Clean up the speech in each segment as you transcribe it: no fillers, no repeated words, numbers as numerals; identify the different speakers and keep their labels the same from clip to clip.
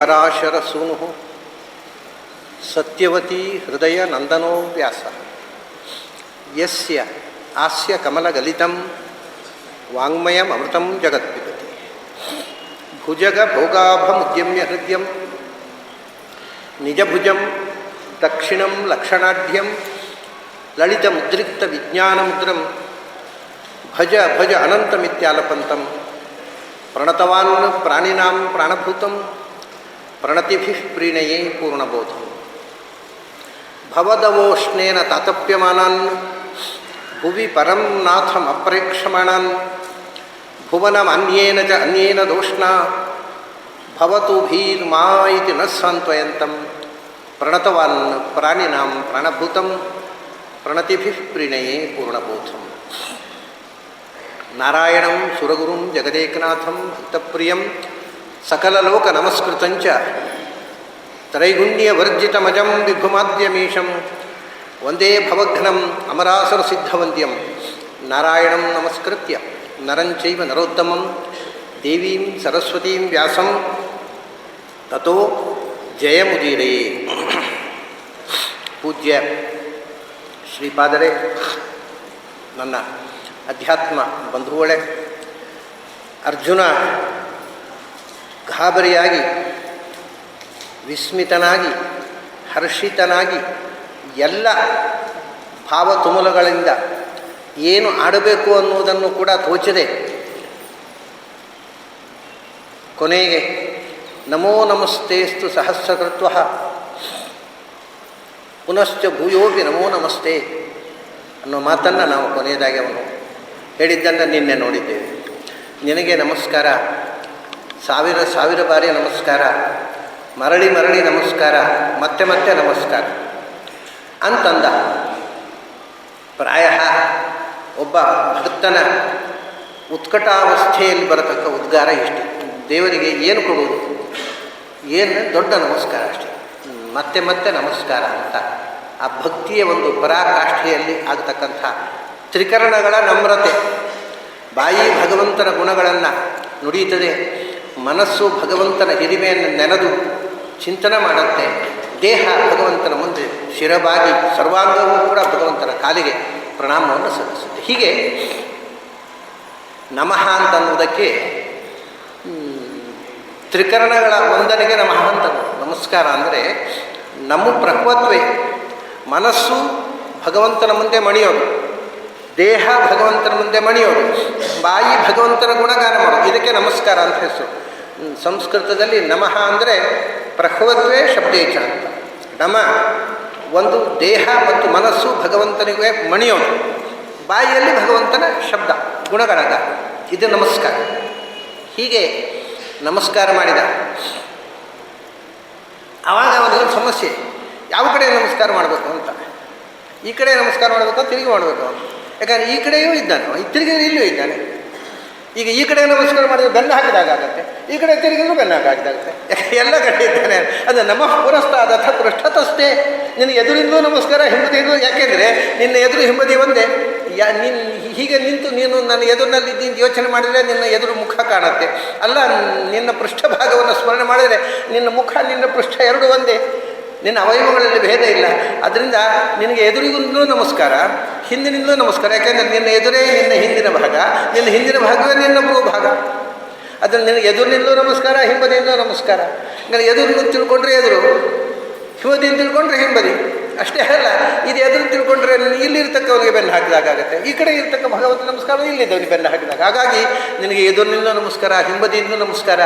Speaker 1: ಪರಾಶರಸೂನು ಸತ್ಯವತಿ ಹೃದಯ ನಂದನೋ ವ್ಯಾಸ ಯಸ್ಯ ಆಸ್ಯ ಕಮಲಗಲಿತಂ ವಾಂಗ್ಮಯಮೃತಂ ಜಗತ್ಪಿಬತಿ ಭುಜಗ ಭೋಗಾಭಮುದ್ಯಮ್ಯ ಹೃದಯಂ ನಿಜಭುಜಂ ದಕ್ಷಿಣಂ ಲಕ್ಷಣಾಢ್ಯಂ ಲಲಿತಮುದ್ರಿಕ್ತ ವಿಜ್ಞಾನಮುದ್ರಂ ಭಜ ಭಜ ಅನಂತಮಿತ್ಯಾಲಪಂತಂ ಪ್ರಣತವಾನ್ ಪ್ರಾಣಿನಾಂ ಪ್ರಾಣಭೂತಂ ಪ್ರಣತಿಭಿಃ ಪ್ರೀಣಯೇ ಪೂರ್ಣಬೋಧಂ ಭವದವೋಷ್ಣೇನ ತಾತಪ್ಯಮಾನಾನ್ ಭುವಿ ಪರಂ ನಾಥಂ ಅಪ್ರೇಕ್ಷಮಾಣಾನ್ ಭುವನಮನ್ಯೇನ ಚ ಅನ್ಯೇನ ದೋಷ್ಣಾ ಭವತು ಭೀರ್ಮಾ ಇತಿ ನ ಸಾಂತ್ವಯಂತಂ ಪ್ರಣತವಾನ್ ಪ್ರಾಣಿನಾಂ ಪ್ರಾಣಭೂತಂ ಪ್ರಣತಿಭಿಃ ಪ್ರೀಣಯೇ ಪೂರ್ಣಬೋಧಂ ನಾರಾಯಣಂ ಸುರಗುರುಂ ಜಗದೇಕನಾಥಂ ಭಕ್ತಪ್ರಿಯಂ ಸಕಲಲೋಕ ನಮಸ್ಕೃತಂಚ ತ್ರೈಗುಣ್ಯವರ್ಜಿತಮಜಂ ವಿಭುಮಾದ್ಯಮೀಶಂ ವಂದೇ ಭವಘ್ನಂ ಅಮರಾಸುರ ಸಿದ್ಧವಂದ್ಯಂ ನಾರಾಯಣಂ ನಮಸ್ಕೃತ್ಯ ನರಂಚೈವ ನರೋತ್ತಮಂ ದೇವೀಂ ಸರಸ್ವತೀಂ ವ್ಯಾಸಂ ತತೋ ಜಯಮುದೀರೇ. ಪೂಜ್ಯ ಶ್ರೀಪಾದರೇ, ನನ್ನ ಅಧ್ಯಾತ್ಮ ಬಂಧುಗಳೇ, ಅರ್ಜುನ ಗಾಬರಿಯಾಗಿ ವಿಸ್ಮಿತನಾಗಿ ಹರ್ಷಿತನಾಗಿ ಎಲ್ಲ ಭಾವತುಮುಲಗಳಿಂದ ಏನು ಆಡಬೇಕು ಅನ್ನುವುದನ್ನು ಕೂಡ ತೋಚದೆ ಕೊನೆಗೆ ನಮೋ ನಮಸ್ತೇಸ್ತು ಸಹಸ್ರಕೃತ್ವ ಪುನಶ್ಚ ಭೂಯೋಪಿ ನಮೋ ನಮಸ್ತೆ ಅನ್ನೋ ಮಾತನ್ನು ನಾವು ಕೊನೆಯದಾಗಿ ಅವನು ಹೇಳಿದ್ದನ್ನು ನಿನ್ನೆ ನೋಡಿದ್ದೇವೆ. ನಿನಗೆ ನಮಸ್ಕಾರ, ಸಾವಿರ ಸಾವಿರ ಬಾರಿ ನಮಸ್ಕಾರ, ಮರಳಿ ಮರಳಿ ನಮಸ್ಕಾರ, ಮತ್ತೆ ಮತ್ತೆ ನಮಸ್ಕಾರ ಅಂತಂದ. ಪ್ರಾಯ ಒಬ್ಬ ಭಕ್ತನ ಉತ್ಕಟಾವಸ್ಥೆಯಲ್ಲಿ ಬರತಕ್ಕ ಉದ್ಗಾರ ಇಷ್ಟೆ. ದೇವರಿಗೆ ಏನು ಕೊಡುವುದು, ಏನು ದೊಡ್ಡ ನಮಸ್ಕಾರ ಅಷ್ಟೆ, ಮತ್ತೆ ಮತ್ತೆ ನಮಸ್ಕಾರ ಅಂತ ಆ ಭಕ್ತಿಯ ಒಂದು ಪರಾಕಾಷ್ಠೆಯಲ್ಲಿ ಆಗತಕ್ಕಂಥ ತ್ರಿಕರಣಗಳ ನಮ್ರತೆ. ಬಾಯಿ ಭಗವಂತನ ಗುಣಗಳನ್ನು ನುಡಿಯುತ್ತದೆ, ಮನಸ್ಸು ಭಗವಂತನ ಹಿರಿಮೆಯನ್ನು ನೆನೆದು ಚಿಂತನೆ ಮಾಡುತ್ತೆ, ದೇಹ ಭಗವಂತನ ಮುಂದೆ ಶಿರಬಾಗಿ ಸರ್ವಾಂಗವೂ ಕೂಡ ಭಗವಂತನ ಕಾಲಿಗೆ ಪ್ರಣಾಮವನ್ನು ಸಲ್ಲಿಸುತ್ತೆ. ಹೀಗೆ ನಮಃ ಅಂತನ್ನುವುದಕ್ಕೆ ತ್ರಿಕರಣಗಳ ವಂದನೆಗೆ ನಮಃ ಅಂತ. ನಮಸ್ಕಾರ ಅಂದರೆ ನಮ್ಮ ಪ್ರಹ್ವತ್ವೇ, ಮನಸ್ಸು ಭಗವಂತನ ಮುಂದೆ ಮಣಿಯೋದು, ದೇಹ ಭಗವಂತನ ಮುಂದೆ ಮಣಿಯೋದು, ಬಾಯಿ ಭಗವಂತನ ಗುಣಗಾನ ಮಾಡೋದು, ಇದಕ್ಕೆ ನಮಸ್ಕಾರ ಅಂತ ಹೆಸರು. ಸಂಸ್ಕೃತದಲ್ಲಿ ನಮಃ ಅಂದರೆ ಪ್ರಹ್ವತ್ವೇ ಶಬ್ದೇಚ ಅಂತ. ನಮ ಒಂದು ದೇಹ ಮತ್ತು ಮನಸ್ಸು ಭಗವಂತನಿಗೆ ಮಣಿಯೋದು, ಬಾಯಿಯಲ್ಲಿ ಭಗವಂತನ ಶಬ್ದ ಗುಣಗಾನ, ಇದು ನಮಸ್ಕಾರ. ಹೀಗೆ ನಮಸ್ಕಾರ ಮಾಡಿದ. ಆವಾಗ ಅವನಿಗೊಂದು ಸಮಸ್ಯೆ, ಯಾವ ಕಡೆ ನಮಸ್ಕಾರ ಮಾಡಬೇಕು ಅಂತ. ಈ ಕಡೆ ನಮಸ್ಕಾರ ಮಾಡಬೇಕು, ತಿರುಗಿ ಮಾಡಬೇಕು. ಯಾಕಂದರೆ ಈ ಕಡೆಯೂ ಇದ್ದಾನೆ, ತಿರುಗಿ ಇಲ್ಲಿಯೂ ಇದ್ದಾನೆ. ಈಗ ಈ ಕಡೆ ನಮಸ್ಕಾರ ಮಾಡಿದ್ರೆ ಬೆನ್ನು ಹಾಕಿದಾಗತ್ತೆ, ಈ ಕಡೆ ತಿರುಗಿದ್ರು ಬೆನ್ನು ಹಾಕಿದಾಗುತ್ತೆ, ಎಲ್ಲ ಕಡೆ ಇದ್ದಾನೆ. ಅದು ನಮಃ ಪುರಸ್ತಾದ ಅಥ ಪೃಷ್ಠತಸ್ಥೆ. ನಿನ್ನ ಎದುರಿಂದಲೂ ನಮಸ್ಕಾರ, ಹಿಂಬದಿಯಿಂದಲೂ. ಯಾಕೆಂದರೆ ನಿನ್ನ ಎದುರು ಹಿಂಬದಿ ಒಂದೇ. ನೀನು ಹೀಗೆ ನಿಂತು ನೀನು ನನ್ನ ಎದುರಿನಲ್ಲಿ ನಿಂತು ಯೋಚನೆ ಮಾಡಿದರೆ ನಿನ್ನ ಎದುರು ಮುಖ ಕಾಣುತ್ತೆ. ಅಲ್ಲ, ನಿನ್ನ ಪೃಷ್ಠಭಾಗವನ್ನು ಸ್ಮರಣೆ ಮಾಡಿದರೆ ನಿನ್ನ ಮುಖ ನಿನ್ನ ಪೃಷ್ಠ ಎರಡೂ ಒಂದೇ, ನಿನ್ನ ಅವಯವಗಳಲ್ಲಿ ಭೇದ ಇಲ್ಲ. ಅದರಿಂದ ನಿನಗೆ ಎದುರಿಗೂ ನಮಸ್ಕಾರ, ಹಿಂದಿನಿಂದಲೂ ನಮಸ್ಕಾರ. ಯಾಕೆಂದರೆ ನಿನ್ನ ಎದುರೇ ನಿನ್ನ ಹಿಂದಿನ ಭಾಗ, ನಿನ್ನ ಹಿಂದಿನ ಭಾಗವೇ ನಿನ್ನ ಭಾಗ. ಅದನ್ನು ನಿನಗೆ ಎದುರಿನಿಂದಲೂ ನಮಸ್ಕಾರ, ಹಿಂಬದಿಯಿಂದಲೂ ನಮಸ್ಕಾರ. ಅಂದರೆ ಎದುರು ತಿಳ್ಕೊಂಡ್ರೆ ಎದುರು, ಹಿಂಬದಿಯಿಂದ ತಿಳ್ಕೊಂಡ್ರೆ ಹಿಂಬದಿ, ಅಷ್ಟೇ ಅಲ್ಲ. ಇದು ಎದುರು ತಿಳ್ಕೊಂಡ್ರೆ ಇಲ್ಲಿರ್ತಕ್ಕವನಿಗೆ ಬೆನ್ನು ಹಾಕಿದಾಗತ್ತೆ, ಈ ಕಡೆ ಇರ್ತಕ್ಕ ಭಗವಂತ ನಮಸ್ಕಾರ ಇಲ್ಲಿದ್ದವನಿಗೆ ಬೆನ್ನು ಹಾಕಿದಾಗ. ಹಾಗಾಗಿ ನಿನಗೆ ಎದುರಿನಿಂದ ನಮಸ್ಕಾರ, ಹಿಂಬದಿಯಿಂದ ನಮಸ್ಕಾರ.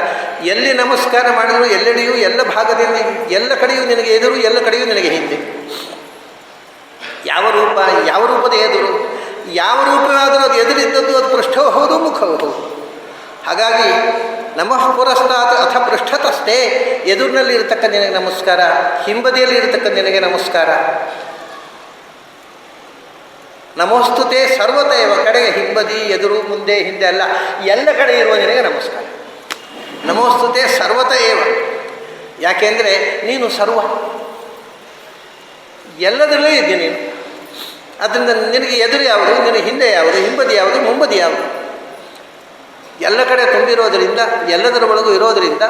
Speaker 1: ಎಲ್ಲಿ ನಮಸ್ಕಾರ ಮಾಡಿದ್ರು ಎಲ್ಲೆಡೆಯೂ ಎಲ್ಲ ಭಾಗದಲ್ಲಿ ಎಲ್ಲ ಕಡೆಯೂ ನಿನಗೆ ಎದುರು, ಎಲ್ಲ ಕಡೆಯೂ ನಿನಗೆ ಹಿಂದೆ. ಯಾವ ರೂಪ, ಯಾವ ರೂಪದ ಎದುರು, ಯಾವ ರೂಪವಾದರೂ ಅದು ಎದುರಿದ್ದದ್ದು, ಅದು ಪೃಷ್ಠವೂ ಹೌದು, ಮುಖವೂ ಹೌದು. ಹಾಗಾಗಿ ನಮಃ ಪುರಸ್ತಾತ್ ಅಥ ಪೃಷ್ಠತಸ್ಥೆ. ಎದುರಿನಲ್ಲಿ ಇರತಕ್ಕ ನಿನಗೆ ನಮಸ್ಕಾರ, ಹಿಂಬದಿಯಲ್ಲಿ ಇರತಕ್ಕ ನಿನಗೆ ನಮಸ್ಕಾರ. ನಮೋಸ್ತುತೆ ಸರ್ವತೇವ, ಕಡೆಗೆ ಹಿಂಬದಿ ಎದುರು ಮುಂದೆ ಹಿಂದೆ ಅಲ್ಲ, ಎಲ್ಲ ಕಡೆ ಇರುವ ನಿನಗೆ ನಮಸ್ಕಾರ. ನಮೋಸ್ತುತೆ ಸರ್ವತೇವ. ಯಾಕೆಂದರೆ ನೀನು ಸರ್ವ, ಎಲ್ಲದರಲ್ಲೇ ಇದ್ದೀನಿ ನೀನು. ಅದರಿಂದ ನಿನಗೆ ಎದುರು ಯಾವುದು, ನಿನಗೆ ಹಿಂದೆ ಯಾವುದು, ಹಿಂಬದಿ ಯಾವುದು, ಮುಂಬದಿ ಯಾವುದು. ಎಲ್ಲ ಕಡೆ ತುಂಬಿರೋದರಿಂದ ಎಲ್ಲದರ ಒಳಗೂ ಇರೋದರಿಂದ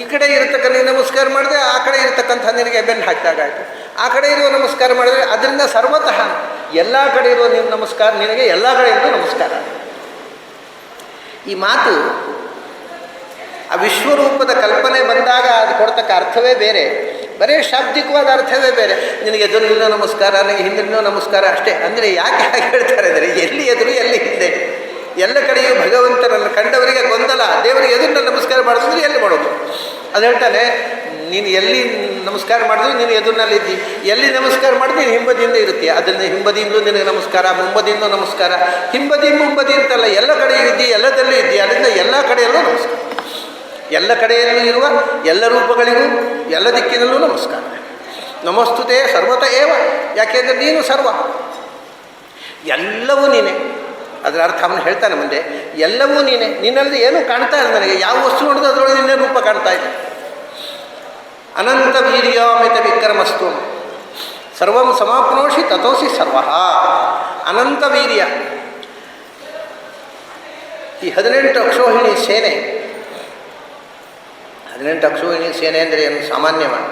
Speaker 1: ಈ ಕಡೆ ಇರತಕ್ಕ ನೀನು ನಮಸ್ಕಾರ ಮಾಡಿದ್ರೆ ಆ ಕಡೆ ಇರತಕ್ಕಂಥ ನಿನಗೆ ಬೆನ್ನು ಹಾಕಿದಾಗಾಯಿತು. ಆ ಕಡೆ ಇರುವ ನಮಸ್ಕಾರ ಮಾಡಿದರೆ ಅದರಿಂದ ಸರ್ವತಃ ಎಲ್ಲ ಕಡೆ ಇರುವ ನಿನ್ನ ನಮಸ್ಕಾರ ನಿನಗೆ ಎಲ್ಲ ಕಡೆಯಿಂದ ನಮಸ್ಕಾರ. ಈ ಮಾತು ಆ ವಿಶ್ವರೂಪದ ಕಲ್ಪನೆ ಬಂದಾಗ ಅದು ಕೊಡ್ತಕ್ಕ ಅರ್ಥವೇ ಬೇರೆ, ಬರೀ ಶಾಬ್ದಿಕವಾದ ಅರ್ಥವೇ ಬೇರೆ. ನಿನಗೆ ಎದುರಿನ ನಮಸ್ಕಾರ, ನನಗೆ ಹಿಂದಿನ ನಮಸ್ಕಾರ ಅಷ್ಟೇ. ಅಂದರೆ ಯಾಕೆ ಹಾಗೆ ಹೇಳ್ತಾರೆ ಅಂದರೆ ಎಲ್ಲಿ ಎದುರು ಎಲ್ಲಿ ಹಿಂದೆ, ಎಲ್ಲ ಕಡೆಯೂ ಭಗವಂತನನ್ನು ಕಂಡವರಿಗೆ ಗೊಂದಲ. ದೇವರಿಗೆ ಎದುರಿನ ನಮಸ್ಕಾರ ಮಾಡಿದ್ರೆ ಎಲ್ಲಿ ಮಾಡೋದು? ಅದು ಹೇಳ್ತಾನೆ, ನೀನು ಎಲ್ಲಿ ನಮಸ್ಕಾರ ಮಾಡಿದ್ರು ನೀನು ಎದುರಿನಲ್ಲಿದ್ದಿ, ಎಲ್ಲಿ ನಮಸ್ಕಾರ ಮಾಡಿದ್ರೆ ನೀನು ಹಿಂಬದಿಯಿಂದ ಇರುತ್ತೀಯ. ಅದರಿಂದ ಹಿಂಬದಿಯಿಂದಲೂ ನಿನಗೆ ನಮಸ್ಕಾರ, ಮುಂಬದಿಯಿಂದ ನಮಸ್ಕಾರ. ಹಿಂಬದಿ ಮುಂಬದಿ ಅಂತಲ್ಲ, ಎಲ್ಲ ಕಡೆಯೂ ಇದ್ದಿ, ಎಲ್ಲದಲ್ಲೂ ಇದ್ದಿ. ಅದರಿಂದ ಎಲ್ಲ ಕಡೆಯಲ್ಲೂ ನಮಸ್ಕಾರ. ಎಲ್ಲ ಕಡೆಯಲ್ಲೂ ಇರುವ ಎಲ್ಲ ರೂಪಗಳಿಗೂ ಎಲ್ಲ ದಿಕ್ಕಿನಲ್ಲೂ ನಮಸ್ಕಾರ. ನಮಸ್ತುತೆ ಸರ್ವತ ಏವ, ಯಾಕೆಂದರೆ ನೀನು ಸರ್ವ, ಎಲ್ಲವೂ ನೀನೇ. ಅದರ ಅರ್ಥ ಅವನು ಹೇಳ್ತಾನೆ ಮುಂದೆ, ಎಲ್ಲವೂ ನೀನೇ. ನಿನ್ನಲ್ಲಿ ಏನೂ ಕಾಣ್ತಾ ಇಲ್ಲ ನನಗೆ, ಯಾವ ವಸ್ತು ನೋಡಿದ್ರೆ ಅದರೊಳಗೆ ನಿನ್ನೆ ರೂಪ ಕಾಣ್ತಾ ಇದೆ. ಅನಂತ ವೀರ್ಯಾಮಿತ ವಿಕ್ರಮಸ್ತು ಸರ್ವಂ ಸಮಾಪ್ನೋಷಿ ತಥೋಸಿ ಸರ್ವ. ಅನಂತ ವೀರ್ಯ, ಈ 18 ಅಕ್ಷೋಹಿಣಿ ಸೇನೆ, 18 ಅಕ್ಷೋಹಿಣಿ ಸೇನೆ ಅಂದರೆ ಏನು ಸಾಮಾನ್ಯವಾಗಿ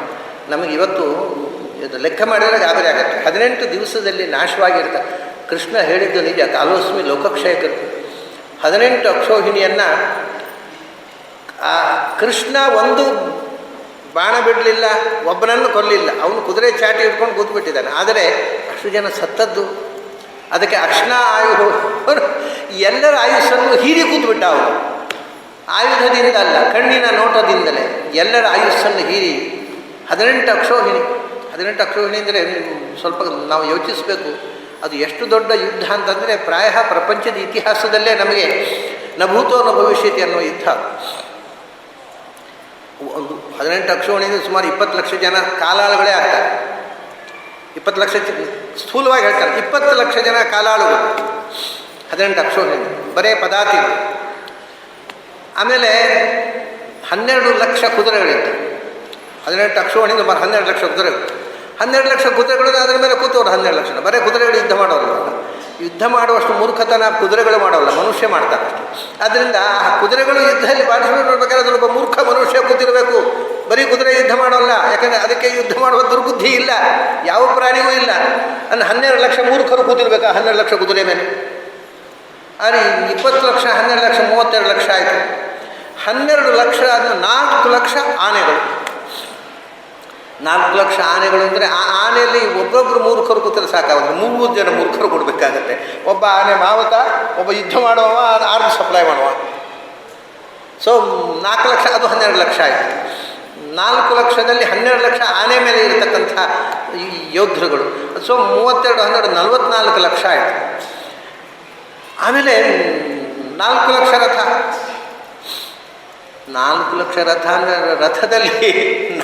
Speaker 1: ನಮಗೆ ಇವತ್ತು ಇದು ಲೆಕ್ಕ ಮಾಡಿದರೆ ಗಾಬರಿ ಆಗುತ್ತೆ. 18 ದಿವಸದಲ್ಲಿ ನಾಶವಾಗಿರ್ತ ಕೃಷ್ಣ ಹೇಳಿದ್ದು ನಿಜ. ಕಾಲೋಸ್ಮಿ ಲೋಕಕ್ಷಯಕರು. 18 ಅಕ್ಷೋಹಿಣಿಯನ್ನು ಕೃಷ್ಣ ಒಂದು ಬಾಣ ಬಿಡಲಿಲ್ಲ, ಒಬ್ಬನನ್ನು ಕೊಲ್ಲಲಿಲ್ಲ. ಅವನು ಕುದುರೆ ಚಾಟಿ ಹಿಡ್ಕೊಂಡು ಕೂತ್ಬಿಟ್ಟಿದ್ದಾನೆ. ಆದರೆ ಅಷ್ಟು ಜನ ಸತ್ತದ್ದು ಅದಕ್ಕೆ ಅಕ್ಷಣ ಆಯು, ಎಲ್ಲರ ಆಯುಷನ್ನು ಹೀರಿ ಕೂತ್ಬಿಟ್ಟ ಅವನು. ಆಯುಧದಿಂದ ಅಲ್ಲ, ಕಣ್ಣಿನ ನೋಟದಿಂದಲೇ ಎಲ್ಲರ ಆಯುಷನ್ನು ಹೀರಿ. 18 ಅಕ್ಷೋಹಿಣಿ. 18 ಅಕ್ಷೋಹಿಣಿ ಅಂದರೆ ಸ್ವಲ್ಪ ನಾವು ಯೋಚಿಸಬೇಕು, ಅದು ಎಷ್ಟು ದೊಡ್ಡ ಯುದ್ಧ ಅಂತಂದರೆ ಪ್ರಾಯ ಪ್ರಪಂಚದ ಇತಿಹಾಸದಲ್ಲೇ ನಮಗೆ ನ ಭೂತೋ ನ ಭವಿಷ್ಯತಿ ಅನ್ನೋ ಯುದ್ಧ. ಒಂದು 18 ಅಕ್ಷೋಹಿಣಿಯಿಂದ ಸುಮಾರು 20 ಲಕ್ಷ ಜನ ಕಾಲಾಳುಗಳೇ ಆಗ್ತಾರೆ. 20 ಲಕ್ಷ ಸ್ಥೂಲವಾಗಿ ಹೇಳ್ತಾರೆ, 20 ಲಕ್ಷ ಜನ ಕಾಲಾಳುಗಳು 18 ಅಕ್ಷೋಹಿಣಿ, ಬರೇ ಪದಾತಿಗಳು. ಆಮೇಲೆ 12 ಲಕ್ಷ ಕುದುರೆಗಳಿತ್ತು. 18 ಅಕ್ಷೋಹಿಣಿ ಸುಮಾರು 12 ಲಕ್ಷ ಕುದುರೆಗಳು. 12 ಲಕ್ಷ ಕುದುರೆಗಳು, ಅದರ ಮೇಲೆ ಕೂತವ್ರು 12 ಲಕ್ಷ. ಬರೀ ಕುದುರೆಗಳು ಯುದ್ಧ ಮಾಡೋಲ್ಲ. ಯುದ್ಧ ಮಾಡುವಷ್ಟು ಮೂರ್ಖತನ ಕುದುರೆಗಳು ಮಾಡೋಲ್ಲ, ಮನುಷ್ಯ ಮಾಡ್ತಾರೆ ಅಷ್ಟೇ. ಆದ್ದರಿಂದ ಆ ಕುದುರೆಗಳು ಯುದ್ಧದಲ್ಲಿ ಪಾರ್ಟಿಸಿಪೇಟ್ ಮಾಡಬೇಕಾದ್ರೆ ಅದರೊಬ್ಬ ಮೂರ್ಖ ಮನುಷ್ಯ ಕೂತಿರಬೇಕು. ಬರೀ ಕುದುರೆ ಯುದ್ಧ ಮಾಡೋಲ್ಲ, ಯಾಕಂದರೆ ಅದಕ್ಕೆ ಯುದ್ಧ ಮಾಡುವ ದುರ್ಬುದ್ಧಿ ಇಲ್ಲ, ಯಾವ ಪ್ರಾಣಿಗೂ ಇಲ್ಲ. ಅಂದರೆ 12 ಲಕ್ಷ ಮೂರ್ಖರು ಕೂತಿರ್ಬೇಕಾ 12 ಲಕ್ಷ ಕುದುರೆ ಮೇಲೆ? ಆದರೆ 20 ಲಕ್ಷ 12 ಲಕ್ಷ 32 ಲಕ್ಷ ಆಯಿತು. 12 ಲಕ್ಷ ಅದನ್ನು 4 ಲಕ್ಷ ಆನೆಗಳು. 4 ಲಕ್ಷ ಆನೆಗಳು ಅಂದರೆ ಆ ಆನೆಯಲ್ಲಿ ಒಬ್ಬೊಬ್ಬರು ಮೂರ್ಖರು ಕೂತರೆ ಸಾಕಾಗುತ್ತೆ. 3 ಜನ ಮೂರ್ಖರು ಕೊಡಬೇಕಾಗತ್ತೆ. ಒಬ್ಬ ಆನೆ ಮಾವತ, ಒಬ್ಬ ಯುದ್ಧ ಮಾಡುವವ, ಆರ್ಮ್ ಸಪ್ಲೈ ಮಾಡುವ. ಸೊ 4 ಲಕ್ಷ, ಅದು 12 ಲಕ್ಷ ಆಯಿತು. 4 ಲಕ್ಷದಲ್ಲಿ 12 ಲಕ್ಷ ಆನೆ ಮೇಲೆ ಇರತಕ್ಕಂಥ ಯೋಧರುಗಳು. ಸೊ 32 12 44 ಲಕ್ಷ ಆಯಿತು. ಆಮೇಲೆ 4 ಲಕ್ಷ ರಥ. 4 ಲಕ್ಷ ರಥ ಅಂದರೆ ರಥದಲ್ಲಿ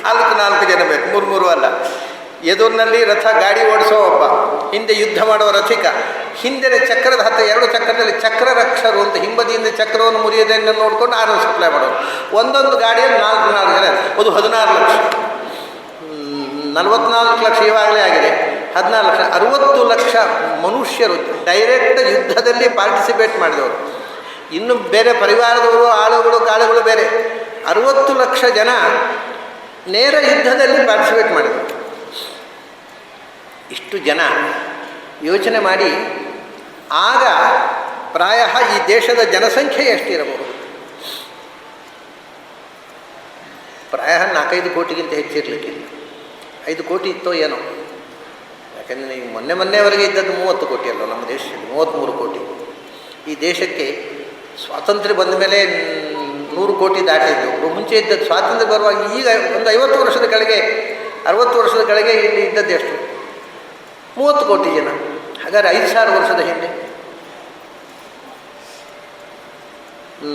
Speaker 1: 4 ಜನ ಬೇಕು, 3 ಅಲ್ಲ. ಎದುರಿನಲ್ಲಿ ರಥ ಗಾಡಿ ಓಡಿಸೋ ಒಬ್ಬ, ಹಿಂದೆ ಯುದ್ಧ ಮಾಡುವ ರಥಿಕ, ಹಿಂದೆ ಚಕ್ರದ ಹತ್ತ 2 ಚಕ್ರದಲ್ಲಿ ಚಕ್ರ ರಕ್ಷರು ಅಂತ ಹಿಂಬದಿಯಿಂದ ಚಕ್ರವನ್ನು ಮುರಿಯೋದನ್ನು ನೋಡಿಕೊಂಡು ಆರು ಸಪ್ಲೈ ಮಾಡೋರು. ಒಂದೊಂದು ಗಾಡಿಯಲ್ಲಿ 4 ಜನ, ಅದು 16 ಲಕ್ಷ. 44 ಲಕ್ಷ ಇವಾಗಲೇ ಆಗಿದೆ. 14 ಲಕ್ಷ, 60 ಲಕ್ಷ ಮನುಷ್ಯರು ಡೈರೆಕ್ಟ್ ಯುದ್ಧದಲ್ಲಿ ಪಾರ್ಟಿಸಿಪೇಟ್ ಮಾಡಿದವರು. ಇನ್ನು ಬೇರೆ ಪರಿವಾರದವರು, ಆಳುಗಳು ಕಾಳುಗಳು ಬೇರೆ. 60 ಲಕ್ಷ ಜನ ನೇರ ಯುದ್ಧದಲ್ಲಿ ಪಾರ್ಟಿಸಿಪೇಟ್ ಮಾಡಿದರು. ಇಷ್ಟು ಜನ ಯೋಚನೆ ಮಾಡಿ, ಆಗ ಪ್ರಾಯ ಈ ದೇಶದ ಜನಸಂಖ್ಯೆ ಎಷ್ಟಿರಬಹುದು? ಪ್ರಾಯ 4-5 ಕೋಟಿಗಿಂತ ಹೆಚ್ಚಿರಲಿಕ್ಕಿಲ್ಲ. 5 ಕೋಟಿ ಇತ್ತೋ ಏನೋ, ಯಾಕೆಂದರೆ ಈಗ ಮೊನ್ನೆವರೆಗೆ ಇದ್ದದ್ದು 30 ಕೋಟಿ ಅಲ್ಲ ನಮ್ಮ ದೇಶದಲ್ಲಿ, 33 ಕೋಟಿ. ಈ ದೇಶಕ್ಕೆ ಸ್ವಾತಂತ್ರ್ಯ ಬಂದ ಮೇಲೆ 100 ಕೋಟಿ ದಾಟಿದ್ದು. ಮುಂಚೆ ಇದ್ದದ್ದು ಸ್ವಾತಂತ್ರ್ಯ ಬರುವಾಗ, ಈಗ ಒಂದು 50 ವರ್ಷದ ಕೆಳಗೆ 60 ವರ್ಷದ ಕೆಳಗೆ ಇಲ್ಲಿ ಇದ್ದದ್ದು ಎಷ್ಟು? 30 ಕೋಟಿ ಜನ. ಹಾಗಾದರೆ 5,000 ವರ್ಷದ ಹಿಂದೆ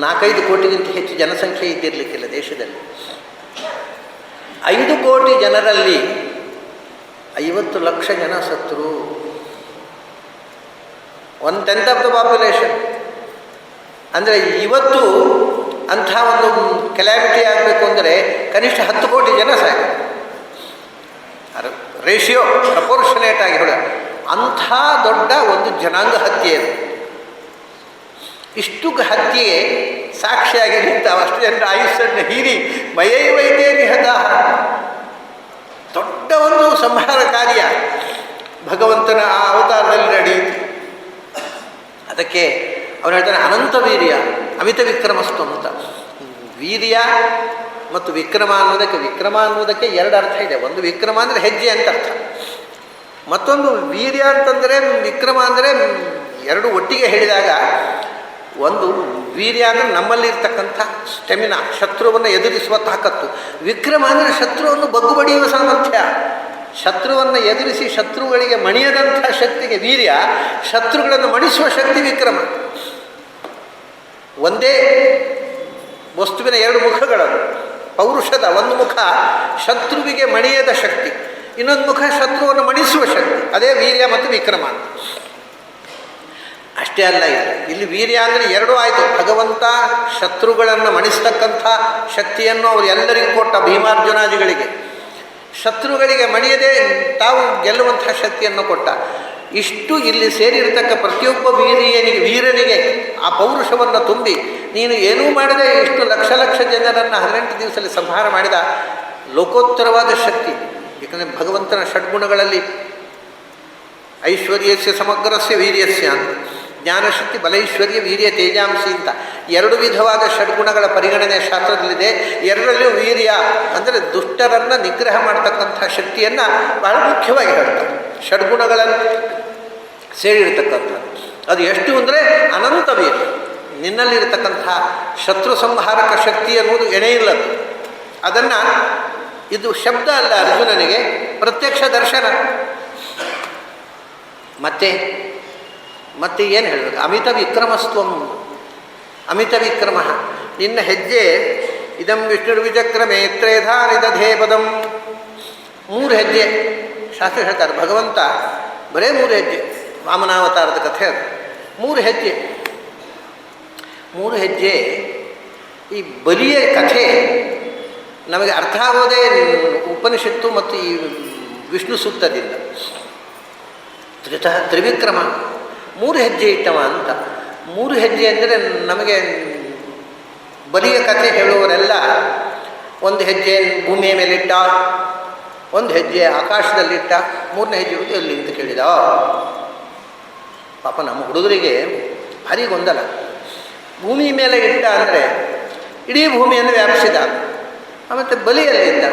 Speaker 1: 4-5 ಕೋಟಿಗಿಂತ ಹೆಚ್ಚು ಜನಸಂಖ್ಯೆ ಇದ್ದಿರಲಿಕ್ಕಿಲ್ಲ ದೇಶದಲ್ಲಿ. 5 ಕೋಟಿ ಜನರಲ್ಲಿ 50 ಲಕ್ಷ ಜನ ಸತ್ತರು. 1/10 ಆಫ್ ದ ಪಾಪ್ಯುಲೇಷನ್. ಅಂದರೆ ಇವತ್ತು ಅಂಥ ಒಂದು ಕೆಲಾಮಿಟಿ ಆಗಬೇಕು ಅಂದರೆ ಕನಿಷ್ಠ 10 ಕೋಟಿ ಜನ ಸಾಕು. ರೇಷಿಯೋ ಪ್ರಪೋರ್ಷನೇಟ್ ಆಗಿ ಹೇಳ, ಅಂಥ ದೊಡ್ಡ ಒಂದು ಜನಾಂಗ ಹತ್ಯೆ ಅದು. ಇಷ್ಟು ಹತ್ಯೆಗೆ ಸಾಕ್ಷಿಯಾಗಿ ನಿಂತ ಅಷ್ಟು ಜನರ ಆಯುಷ್ಯನ್ನು ಹೀರಿ ಮಯೈವೈದೇ ನಿಹತ. ದೊಡ್ಡ ಒಂದು ಸಂಹಾರ ಕಾರ್ಯ ಭಗವಂತನ ಆ ಅವತಾರದಲ್ಲಿ ನಡೆಯಿತು. ಅದಕ್ಕೆ ಅವನು ಹೇಳ್ತಾನೆ ಅನಂತ ವೀರ್ಯ ಅಮಿತ ವಿಕ್ರಮಸ್ತು ಅಂತ. ವೀರ್ಯ ಮತ್ತು ವಿಕ್ರಮ ಅನ್ನೋದಕ್ಕೆ ಎರಡು ಅರ್ಥ ಇದೆ. ಒಂದು ವಿಕ್ರಮ ಅಂದರೆ ಹೆಜ್ಜೆ ಅಂತ ಅರ್ಥ, ಮತ್ತೊಂದು ವೀರ್ಯ ಅಂತಂದರೆ ವಿಕ್ರಮ ಅಂದರೆ ಎರಡು ಒಟ್ಟಿಗೆ ಹೇಳಿದಾಗ ಒಂದು ವೀರ್ಯ ಅಂದರೆ ನಮ್ಮಲ್ಲಿರ್ತಕ್ಕಂಥ ಸ್ಟೆಮಿನಾ, ಶತ್ರುವನ್ನು ಎದುರಿಸುವ ತಾಕತ್ತು. ವಿಕ್ರಮ ಅಂದರೆ ಶತ್ರುವನ್ನು ಬಗ್ಗು ಬಡಿಯುವ ಸಾಮರ್ಥ್ಯ. ಶತ್ರುವನ್ನು ಎದುರಿಸಿ ಶತ್ರುಗಳಿಗೆ ಮಣಿಯದಂಥ ಶಕ್ತಿಗೆ ವೀರ್ಯ, ಶತ್ರುಗಳನ್ನು ಮಣಿಸುವ ಶಕ್ತಿ ವಿಕ್ರಮ. ಒಂದೇ ವಸ್ತುವಿನ ಎರಡು ಮುಖಗಳು. ಪೌರುಷದ ಒಂದು ಮುಖ ಶತ್ರುವಿಗೆ ಮಣಿಯದ ಶಕ್ತಿ, ಇನ್ನೊಂದು ಮುಖ ಶತ್ರುವನ್ನು ಮಣಿಸುವ ಶಕ್ತಿ. ಅದೇ ವೀರ್ಯ ಮತ್ತು ವಿಕ್ರಮ ಅಂತ. ಅಷ್ಟೇ ಅಲ್ಲ, ಇಲ್ಲಿ ವೀರ್ಯ ಅಂದರೆ ಎರಡೂ ಆಯಿತು. ಭಗವಂತ ಶತ್ರುಗಳನ್ನು ಮಣಿಸ್ತಕ್ಕಂಥ ಶಕ್ತಿಯನ್ನು ಅವರು ಎಲ್ಲರಿಗೂ ಕೊಟ್ಟ, ಭೀಮಾರ್ಜುನಾದಿಗಳಿಗೆ. ಶತ್ರುಗಳಿಗೆ ಮಣಿಯದೆ ತಾವು ಗೆಲ್ಲುವಂಥ ಶಕ್ತಿಯನ್ನು ಕೊಟ್ಟ. ಇಷ್ಟು ಇಲ್ಲಿ ಸೇರಿರತಕ್ಕ ಪ್ರತಿಯೊಬ್ಬ ವೀರನಿಗೆ ಆ ಪೌರುಷವನ್ನು ತುಂಬಿ ನೀನು ಏನೂ ಮಾಡದೆ ಇಷ್ಟು ಲಕ್ಷ ಲಕ್ಷ ಜನರನ್ನು 18 ದಿವಸದಲ್ಲಿ ಸಂಹಾರ ಮಾಡಿದ ಲೋಕೋತ್ತರವಾದ ಶಕ್ತಿ. ಏಕೆಂದರೆ ಭಗವಂತನ ಷಡ್ಗುಣಗಳಲ್ಲಿ ಐಶ್ವರ್ಯಸ್ಯ ಸಮಗ್ರಸ್ಯ ವೀರ್ಯಸ್ಯ ಅಂತ, ಜ್ಞಾನಶಕ್ತಿ ಬಲೈಶ್ವರ್ಯ ವೀರ್ಯ ತೇಜಾಂಸಿ ಅಂತ ಎರಡು ವಿಧವಾದ ಷಡ್ಗುಣಗಳ ಪರಿಗಣನೆ ಶಾಸ್ತ್ರದಲ್ಲಿದೆ. ಎರಡರಲ್ಲೂ ವೀರ್ಯ ಅಂದರೆ ದುಷ್ಟರನ್ನು ನಿಗ್ರಹ ಮಾಡತಕ್ಕಂಥ ಶಕ್ತಿಯನ್ನು ಬಹಳ ಮುಖ್ಯವಾಗಿ ಹೇಳ್ತಾರೆ. ಷಡ್ಗುಣಗಳಲ್ಲಿ ಸೇರಿರ್ತಕ್ಕಂಥದ್ದು ಅದು ಎಷ್ಟು ಅಂದರೆ ಅನಂತ ವೀರ್ಯ. ನಿನ್ನಲ್ಲಿರತಕ್ಕಂಥ ಶತ್ರು ಸಂಹಾರಕ ಶಕ್ತಿ ಅನ್ನೋದು ಎಣೆಯಿಲ್ಲದು. ಅದನ್ನು ಇದು ಶಬ್ದ ಅಲ್ಲ, ಅರ್ಜುನನಿಗೆ ಪ್ರತ್ಯಕ್ಷ ದರ್ಶನ. ಮತ್ತೆ ಏನು ಹೇಳಬೇಕು? ಅಮಿತ ವಿಕ್ರಮಸ್ತ್ವಂ, ಅಮಿತ ವಿಕ್ರಮ. ನಿನ್ನ ಹೆಜ್ಜೆ ಇದಂ ವಿಷ್ಣುರ್ವಿಚಕ್ರಮೇ ತ್ರೇಧಾ ನಿದಧೇ ಪದಂ. 3 ಹೆಜ್ಜೆ ಶಾಸ್ತ್ರ ಹೇಳ್ತಾರೆ. ಭಗವಂತ ಬರೇ 3 ಹೆಜ್ಜೆ, ವಾಮನಾವತಾರದ ಕಥೆ ಅದು. 3 ಹೆಜ್ಜೆ. ಈ ಬಲಿಯ ಕಥೆ ನಮಗೆ ಅರ್ಥ ಆಗೋದೇ ಉಪನಿಷತ್ತು ಮತ್ತು ಈ ವಿಷ್ಣು ಸೂಕ್ತದಿಂದ. ತ್ರಿವಿಕ್ರಮ 3 ಹೆಜ್ಜೆ ಇಟ್ಟವ ಅಂತ. 3 ಹೆಜ್ಜೆ ಅಂದರೆ ನಮಗೆ ಬಲಿಯ ಕಥೆ ಹೇಳುವವರೆಲ್ಲ ಒಂದು ಹೆಜ್ಜೆ ಭೂಮಿಯ ಮೇಲಿಟ್ಟ, ಒಂದು ಹೆಜ್ಜೆ ಆಕಾಶದಲ್ಲಿಟ್ಟ, 3ನೇ ಹೆಜ್ಜೆ ಇರುವುದು ಎಲ್ಲಿ ಅಂತ ಕೇಳಿದ. ಪಾಪ ನಮ್ಮ ಹುಡುಗರಿಗೆ ಭಾರಿ ಗೊಂದಲ. ಭೂಮಿ ಮೇಲೆ ಇಟ್ಟ ಅಂದರೆ ಇಡೀ ಭೂಮಿಯನ್ನು ವ್ಯಾಪಿಸಿದ. ಮತ್ತು ಬಲಿಯಲ್ಲಿದ್ದ,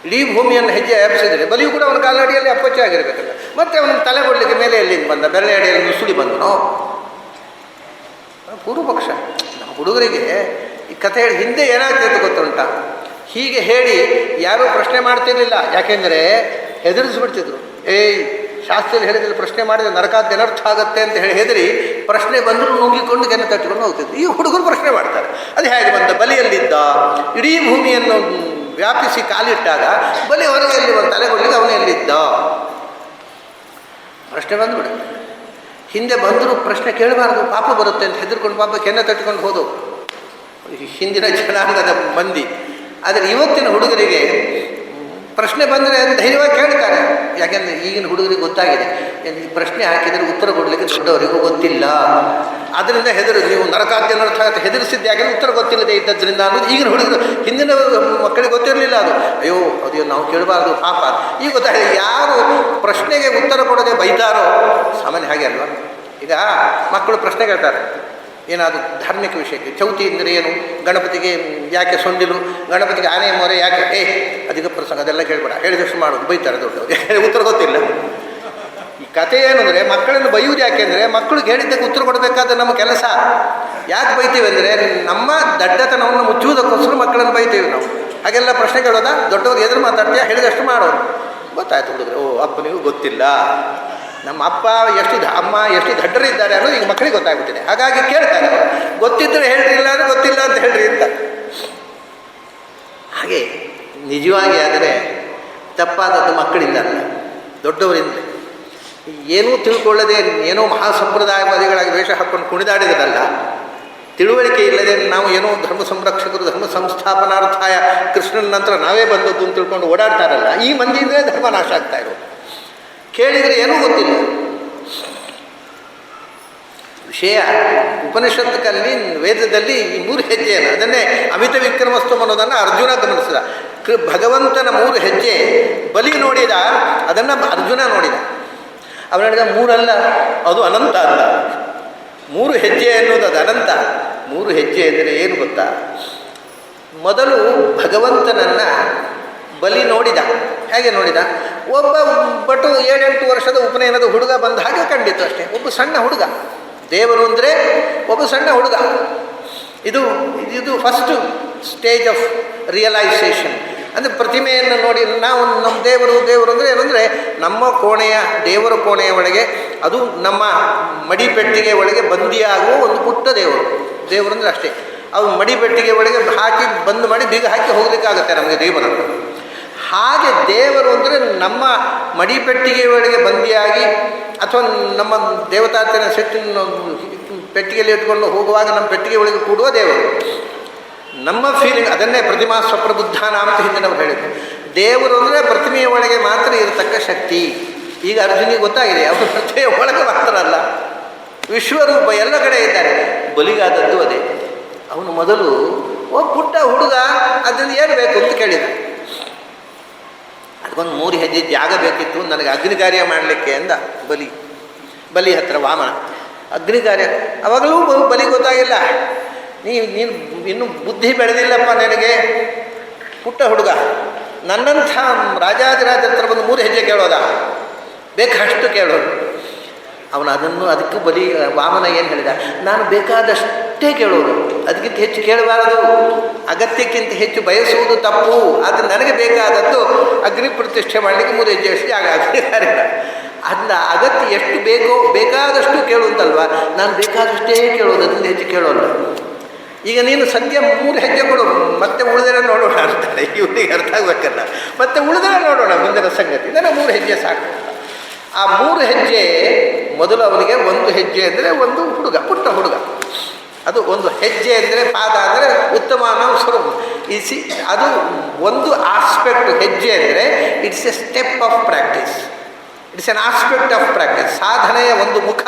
Speaker 1: ಇಡೀ ಭೂಮಿಯನ್ನು ಹೆಜ್ಜೆ ವ್ಯಾಪಿಸಿದರೆ ಬಲಿಯು ಕೂಡ ಅವನ ಕಾಲಡಿಯಲ್ಲಿ ಅಪ್ಪಚ್ಚೆ ಆಗಿರಬೇಕಲ್ಲ. ಮತ್ತು ಅವನ ತಲೆ ಕೊಡಲಿಕ್ಕೆ ಮೇಲೆ ಎಲ್ಲಿಂದ ಬಂದ? ಬೆರಳೆ ಅಡಿಯಲ್ಲಿ ನುಸುಳಿ ಬಂದನೋ? ಪೂರ್ವ ಪಕ್ಷ. ನಮ್ಮ ಹುಡುಗರಿಗೆ ಈ ಕಥೆ ಹೇಳಿ ಹಿಂದೆ ಏನಾಗ್ತಿತ್ತು ಗೊತ್ತುಂಟ? ಹೀಗೆ ಹೇಳಿ ಯಾರೂ ಪ್ರಶ್ನೆ ಮಾಡ್ತಿರ್ಲಿಲ್ಲ. ಯಾಕೆಂದರೆ ಹೆದರಿಸ್ಬಿಡ್ತಿದ್ರು. ಶಾಸ್ತ್ರದಲ್ಲಿ ಹೇಳಿದ್ರೆ ಪ್ರಶ್ನೆ ಮಾಡಿದರೆ ನರಕಾದ ಅನರ್ಥ ಆಗುತ್ತೆ ಅಂತ ಹೇಳಿ ಹೆದರಿ ಪ್ರಶ್ನೆ ಬಂದರೂ ನುಂಗಿಕೊಂಡು ಕೆನೆ ತಟ್ಟಿಕೊಂಡು ಹೋಗ್ತಿದ್ರು. ಈ ಹುಡುಗರು ಪ್ರಶ್ನೆ ಮಾಡ್ತಾರೆ, ಅದು ಹೇಗೆ ಬಂದ? ಬಲಿಯಲ್ಲಿದ್ದ, ಇಡೀ ಭೂಮಿಯನ್ನು ವ್ಯಾಪಿಸಿ ಕಾಲಿಟ್ಟಾಗ ಬಲಿ ಹೊರಗೆ ಎಲ್ಲಿ ಬಂದು ತಲೆ ಕೊಡಲಿಕ್ಕೆ ಅವನು ಎಲ್ಲಿದ್ದ? ಪ್ರಶ್ನೆ ಬಂದುಬಿಡುತ್ತೆ. ಹಿಂದೆ ಬಂದರೂ ಪ್ರಶ್ನೆ ಕೇಳಬಾರ್ದು, ಪಾಪ ಬರುತ್ತೆ ಅಂತ ಹೆದರ್ಕೊಂಡು ಪಾಪ ಕೆನ್ನೆ ತಟ್ಟಿಕೊಂಡು ಹೋದವು ಹಿಂದಿನ ಜನಾಂಗದ ಮಂದಿ. ಆದರೆ ಇವತ್ತಿನ ಹುಡುಗರಿಗೆ ಪ್ರಶ್ನೆ ಬಂದರೆ ಧೈರ್ಯವಾಗಿ ಕೇಳ್ತಾರೆ. ಯಾಕೆಂದರೆ ಈಗಿನ ಹುಡುಗರಿಗೆ ಗೊತ್ತಾಗಿದೆ, ಪ್ರಶ್ನೆ ಹಾಕಿದರೆ ಉತ್ತರ ಕೊಡಲಿಕ್ಕೆ ದೊಡ್ಡವರಿಗೂ ಗೊತ್ತಿಲ್ಲ. ಅದರಿಂದ ಹೆದರು, ನೀವು ನರಕಾದ್ಯನರ್ಥ ಹೆದರಿಸಿದ್ದು ಯಾಕೆಂದರೆ ಉತ್ತರ ಗೊತ್ತಿಲ್ಲದೆ ಇದ್ದದ್ರಿಂದ ಅನ್ನೋದು ಈಗಿನ ಹುಡುಗರು. ಹಿಂದಿನ ಮಕ್ಕಳಿಗೆ ಗೊತ್ತಿರಲಿಲ್ಲ ಅದು. ಅದು ನಾವು ಕೇಳಬಾರ್ದು ಪಾಪ. ಈಗ ಗೊತ್ತಾಗಿದೆ. ಯಾರು ಪ್ರಶ್ನೆಗೆ ಉತ್ತರ ಕೊಡದೆ ಬೈತಾರೋ, ಸಾಮಾನ್ಯ ಹಾಗೆ ಅಲ್ವಾ? ಈಗ ಮಕ್ಕಳು ಪ್ರಶ್ನೆ ಕೇಳ್ತಾರೆ ಏನಾದರೂ ಧಾರ್ಮಿಕ ವಿಷಯಕ್ಕೆ. ಚೌತಿ ಅಂದರೆ ಏನು? ಗಣಪತಿಗೆ ಯಾಕೆ ಸೊಂಡಿಲು? ಗಣಪತಿಗೆ ಆನೆ ಮೊರೆ ಯಾಕೆ? ಅಧಿಕ ಪ್ರಸಂಗ ಅದೆಲ್ಲ ಕೇಳಬೇಡ, ಹೇಳಿದಷ್ಟು ಮಾಡೋದು. ಬೈತಾರೆ ದೊಡ್ಡವರು, ಉತ್ತರ ಗೊತ್ತಿಲ್ಲ. ಈ ಕಥೆ ಏನು ಅಂದರೆ ಮಕ್ಕಳನ್ನು ಬೈಯುವುದು ಯಾಕೆ ಅಂದರೆ ಮಕ್ಕಳಿಗೆ ಹೇಳಿದ್ದಕ್ಕೆ ಉತ್ತರ ಕೊಡಬೇಕಾದ ನಮ್ಮ ಕೆಲಸ. ಯಾಕೆ ಬೈತೀವಿ ಅಂದರೆ ನಮ್ಮ ದಡ್ಡತನವನ್ನು ಮುಚ್ಚುವುದಕ್ಕೋಸ್ಕರ ಮಕ್ಕಳನ್ನು ಬೈತೀವಿ ನಾವು. ಹಾಗೆಲ್ಲ ಪ್ರಶ್ನೆ ಕೇಳೋದಾ? ದೊಡ್ಡವರು ಎದುರು ಮಾತಾಡ್ತೀಯ, ಹೇಳಿದಷ್ಟು ಮಾಡೋದು. ಗೊತ್ತಾಯ್ತು ಹುಡುಗರು, ಅಪ್ಪನಿಗೂ ಗೊತ್ತಿಲ್ಲ, ನಮ್ಮ ಅಪ್ಪ ಅಮ್ಮ ಎಷ್ಟು ದಡ್ಡರಿದ್ದಾರೆ ಅನ್ನೋದು ಈಗ ಮಕ್ಕಳಿಗೆ ಗೊತ್ತಾಗ್ಬಿಟ್ಟಿದೆ. ಹಾಗಾಗಿ ಕೇಳ್ತಾರೆ, ಗೊತ್ತಿದ್ದರೆ ಹೇಳ್ರಿ, ಇಲ್ಲ ಅಂದರೆ ಗೊತ್ತಿಲ್ಲ ಅಂತ ಹೇಳ್ರಿ ಅಂತ. ಹಾಗೆ ನಿಜವಾಗಿ ಆದರೆ ತಪ್ಪಾದದ್ದು ಮಕ್ಕಳಿಂದ ಅಲ್ಲ, ದೊಡ್ಡವರಿಂದ. ಏನೂ ತಿಳ್ಕೊಳ್ಳದೆ ಏನೋ ಮಹಾಸಂಪ್ರದಾಯವಾದಿಗಳಾಗಿ ವೇಷ ಹಾಕ್ಕೊಂಡು ಕುಣಿದಾಡಿದ್ರಲ್ಲ, ತಿಳುವಳಿಕೆ ಇಲ್ಲದೆ ನಾವು ಏನೋ ಧರ್ಮ ಸಂರಕ್ಷಕರು, ಧರ್ಮ ಸಂಸ್ಥಾಪನಾರ್ಥಾಯ ಕೃಷ್ಣನ ನಂತರ ನಾವೇ ಬಂದದ್ದು ಅಂತ ತಿಳ್ಕೊಂಡು ಓಡಾಡ್ತಾರಲ್ಲ, ಈ ಮಂದಿಯಿಂದಲೇ ಧರ್ಮ ನಾಶ ಆಗ್ತಾ ಇರೋದು. ಕೇಳಿದರೆ ಏನೂ ಗೊತ್ತಿಲ್ಲ. ವಿಷಯ ಉಪನಿಷತ್ತಲ್ಲಿ ವೇದದಲ್ಲಿ ಈ 3 ಹೆಜ್ಜೆಯನ್ನು ಅದನ್ನೇ ಅಮಿತ ವಿಕ್ರಮಸ್ತು ಅನ್ನೋದನ್ನು ಅರ್ಜುನ ಗಮನಿಸಿದ. ಭಗವಂತನ 3 ಹೆಜ್ಜೆ ಬಲಿ ನೋಡಿದ, ಅದನ್ನು ಅರ್ಜುನ ನೋಡಿದ. ಅವನು ಹೇಳಿದ 3 ಅಲ್ಲ, ಅದು ಅನಂತ ಅಲ್ಲ. 3 ಹೆಜ್ಜೆ ಅನ್ನೋದು ಅದು ಅನಂತ. 3 ಹೆಜ್ಜೆ ಅಂದರೆ ಏನು ಗೊತ್ತಾ? ಮೊದಲು ಭಗವಂತನನ್ನು ಬಲಿ ನೋಡಿದ. ಹೇಗೆ ನೋಡಿದ? ಒಬ್ಬ ಬಟು 7-8 ವರ್ಷದ ಉಪನಯನದ ಹುಡುಗ ಬಂದ ಹಾಗೆ ಕಂಡಿತು ಅಷ್ಟೇ. ಒಬ್ಬ ಸಣ್ಣ ಹುಡುಗ. ದೇವರು ಅಂದರೆ ಒಬ್ಬ ಸಣ್ಣ ಹುಡುಗ. ಇದು ಫಸ್ಟ್ ಸ್ಟೇಜ್ ಆಫ್ ರಿಯಲೈಸೇಷನ್. ಅಂದರೆ ಪ್ರತಿಮೆಯನ್ನು ನೋಡಿ ನಾವು ನಮ್ಮ ದೇವರು ಅಂದರೆ ಏನಂದರೆ ನಮ್ಮ ಕೋಣೆಯ ದೇವರ ಕೋಣೆಯ ಒಳಗೆ, ಅದು ನಮ್ಮ ಮಡಿಪೆಟ್ಟಿಗೆ ಒಳಗೆ ಬಂದಿಯಾಗುವ ಒಂದು ಪುಟ್ಟ ದೇವರು ಅಂದರೆ ಅಷ್ಟೇ. ಅವು ಮಡಿಪೆಟ್ಟಿಗೆ ಒಳಗೆ ಹಾಕಿ ಬಂದ್ ಮಾಡಿ ಬೀಗ ಹಾಕಿ ಹೋಗಲಿಕ್ಕಾಗುತ್ತೆ ನಮಗೆ ದೇವರನ್ನು. ಹಾಗೆ ದೇವರು ಅಂದರೆ ನಮ್ಮ ಮಡಿಪೆಟ್ಟಿಗೆ ಒಳಗೆ ಬಂದಿಯಾಗಿ ಅಥವಾ ನಮ್ಮ ದೇವತಾರ್ಚನೆ ಸೆಟ್ಟಿನ ಪೆಟ್ಟಿಗೆಯಲ್ಲಿ ಇಟ್ಕೊಂಡು ಹೋಗುವಾಗ ನಮ್ಮ ಪೆಟ್ಟಿಗೆ ಒಳಗೆ ಕೂಡುವ ದೇವರು. ನಮ್ಮ ಫೀಲಿಂಗ್ ಅದನ್ನೇ ಪ್ರತಿಮಾ ಸ್ವಪ್ರಬುದ್ಧಾನ ಅಂತ ಹಿಂದೆ ನಾವು ಹೇಳಿದ್ವಿ. ದೇವರು ಅಂದರೆ ಪ್ರತಿಮೆಯ ಒಳಗೆ ಮಾತ್ರ ಇರತಕ್ಕ ಶಕ್ತಿ. ಈಗ ಅರ್ಜುನಿಗೆ ಗೊತ್ತಾಗಿದೆ, ಅವನು ಪ್ರತಿಮೆಯ ಒಳಗೆ ಮಾತ್ರ ಅಲ್ಲ, ವಿಶ್ವರೂಪ ಎಲ್ಲ ಕಡೆ ಇದ್ದಾರೆ. ಬಲಿಗಾದದ್ದು ಅದೇ. ಅವನು ಮೊದಲು ಒಬ್ಬ ಪುಟ್ಟ ಹುಡುಗ ಅದನ್ನು ಏನು ಬೇಕು ಅಂತ ಕೇಳಿದ. ಅದಕ್ಕೊಂದು 3 ಹೆಜ್ಜೆ ಜಾಗ ಬೇಕಿತ್ತು ನನಗೆ ಅಗ್ನಿ ಕಾರ್ಯ ಮಾಡಲಿಕ್ಕೆ ಅಂದ ಬಲಿ ಹತ್ರ ವಾಮನ. ಅಗ್ನಿ ಕಾರ್ಯ ಅವಾಗಲೂ ಬಲಿ ಗೊತ್ತಾಗಿಲ್ಲ. ನೀನು ಇನ್ನೂ ಬುದ್ಧಿ ಬೆಳೆದಿಲ್ಲಪ್ಪ ನನಗೆ, ಪುಟ್ಟ ಹುಡುಗ, ನನ್ನಂಥ ರಾಜಾದಿರಾಜ ಹತ್ರ ಬಂದು 3 ಹೆಜ್ಜೆ ಕೇಳೋದ? ಬೇಕಷ್ಟು ಕೇಳೋದು. ಅವನು ಅದಕ್ಕೂ ವಾಮನ ಏನು ಹೇಳಿದ? ನಾನು ಬೇಕಾದಷ್ಟೇ ಕೇಳೋದು, ಅದಕ್ಕಿಂತ ಹೆಚ್ಚು ಕೇಳಬಾರದು, ಅಗತ್ಯಕ್ಕಿಂತ ಹೆಚ್ಚು ಬಯಸುವುದು ತಪ್ಪು. ಆದರೆ ನನಗೆ ಬೇಕಾದದ್ದು ಅಗ್ನಿ ಪ್ರತಿಷ್ಠೆ ಮಾಡಲಿಕ್ಕೆ 3 ಹೆಜ್ಜೆ ಅಷ್ಟು ಜಾಗ ಆಗ್ತಿದ್ದಾರೆ. ಅದನ್ನ ಅಗತ್ಯ ಎಷ್ಟು ಬೇಕೋ ಬೇಕಾದಷ್ಟು ಕೇಳುವಂತಲ್ವ, ನಾನು ಬೇಕಾದಷ್ಟೇ ಕೇಳೋದು, ಅದರಿಂದ ಹೆಚ್ಚು ಕೇಳೋಲ್ಲ. ಈಗ ನೀನು ಸದ್ಯ 3 ಹೆಜ್ಜೆ ಕೊಡು, ಮತ್ತೆ ಉಳಿದರೆ ನೋಡೋಣ ಅಂತಾರೆ. ಇವನಿಗೆ ಅರ್ಥ ಆಗ್ಬೇಕಲ್ಲ, ಮತ್ತೆ ಉಳಿದರೆ ನೋಡೋಣ ಮುಂದಿನ ಸಂಗತಿ. ನನಗೆ 3 ಹೆಜ್ಜೆ ಸಾಕು. ಆ 3 ಹೆಜ್ಜೆ ಮೊದಲು ಅವನಿಗೆ 1 ಹೆಜ್ಜೆ ಅಂದರೆ ಒಂದು ಹುಡುಗ, ಪುಟ್ಟ ಹುಡುಗ. ಅದು 1 ಹೆಜ್ಜೆ ಅಂದರೆ ಪಾದ ಅಂದರೆ ಉತ್ತಮ ನಾವು ಸ್ವರೂಪ. ಅದು ಒಂದು ಆಸ್ಪೆಕ್ಟ್. ಹೆಜ್ಜೆ ಅಂದರೆ it's A step of practice, it's an aspect of practice. ಸಾಧನೆಯ ಒಂದು ಮುಖ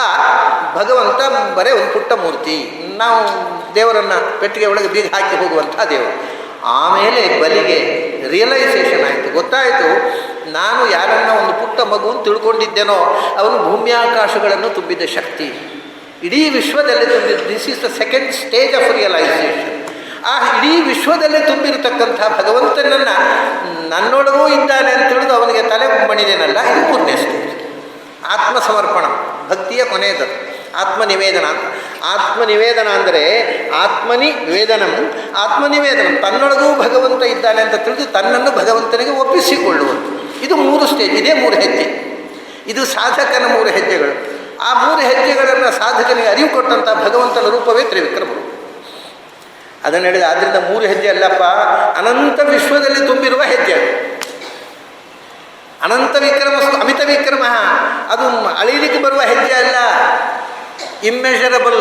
Speaker 1: ಭಗವಂತ ಬರೇ ಒಂದು ಪುಟ್ಟ ಮೂರ್ತಿ. ನಾವು ದೇವರನ್ನು ಪೆಟ್ಟಿಗೆ ಒಳಗೆ ಬೀಗ ಹಾಕಿ ಹೋಗುವಂಥ ದೇವರು. ಆಮೇಲೆ ಬಲಿಗೆ ರಿಯಲೈಸೇಷನ್ ಆಯಿತು, ಗೊತ್ತಾಯಿತು, ನಾನು ಯಾರನ್ನ ಒಂದು ಪುಟ್ಟ ಮಗುವನ್ನು ತಿಳ್ಕೊಂಡಿದ್ದೇನೋ ಅವನು ಭೂಮ್ಯಾಕಾಶಗಳನ್ನು ತುಂಬಿದ ಶಕ್ತಿ, ಇಡೀ ವಿಶ್ವದಲ್ಲೇ ತುಂಬಿದ್ದು. This is the second stage of realisation. ಆ ಇಡೀ ವಿಶ್ವದಲ್ಲೇ ತುಂಬಿರತಕ್ಕಂಥ ಭಗವಂತನನ್ನು ನನ್ನೊಳಗೂ ಇದ್ದಾನೆ ಅಂತ ತಿಳಿದು ಅವನಿಗೆ ತಲೆ ಮಣಿದೇನಲ್ಲ, ಇದು ಪುಣ್ಯ ಸ್ಟೇಜ್. ಆತ್ಮಸಮರ್ಪಣ ಭಕ್ತಿಯ ಕೊನೆಯದು ಆತ್ಮನಿವೇದನ. ಆತ್ಮನಿವೇದನ ಅಂದರೆ ಆತ್ಮನಿವೇದನಂ, ತನ್ನೊಳಗೂ ಭಗವಂತ ಇದ್ದಾನೆ ಅಂತ ತಿಳಿದು ತನ್ನನ್ನು ಭಗವಂತನಿಗೆ ಒಪ್ಪಿಸಿಕೊಳ್ಳುವುದು. ಇದು 3 ಸ್ಟೇಜ್, ಇದೇ 3 ಹೆಜ್ಜೆ. ಇದು ಸಾಧಕನ 3 ಹೆಜ್ಜೆಗಳು. ಆ 3 ಹೆಜ್ಜೆಗಳನ್ನು ಸಾಧಕನಿಗೆ ಅರಿವು ಕೊಟ್ಟಂಥ ಭಗವಂತನ ರೂಪವೇ ತ್ರಿವಿಕ್ರಮರು. ಅದನ್ನು ಹೇಳಿದ. ಆದ್ದರಿಂದ 3 ಹೆಜ್ಜೆ ಅಲ್ಲಪ್ಪ, ಅನಂತ ವಿಶ್ವದಲ್ಲಿ ತುಂಬಿರುವ ಹೆಜ್ಜೆ. ಅನಂತ ವಿಕ್ರಮಸ್ತು ಅಮಿತ ವಿಕ್ರಮ, ಅದು ಅಳಿಲಿಕ್ಕೆ ಬರುವ ಹೆಜ್ಜೆ ಅಲ್ಲ, ಇಮ್ಮೆಷರಬಲ್.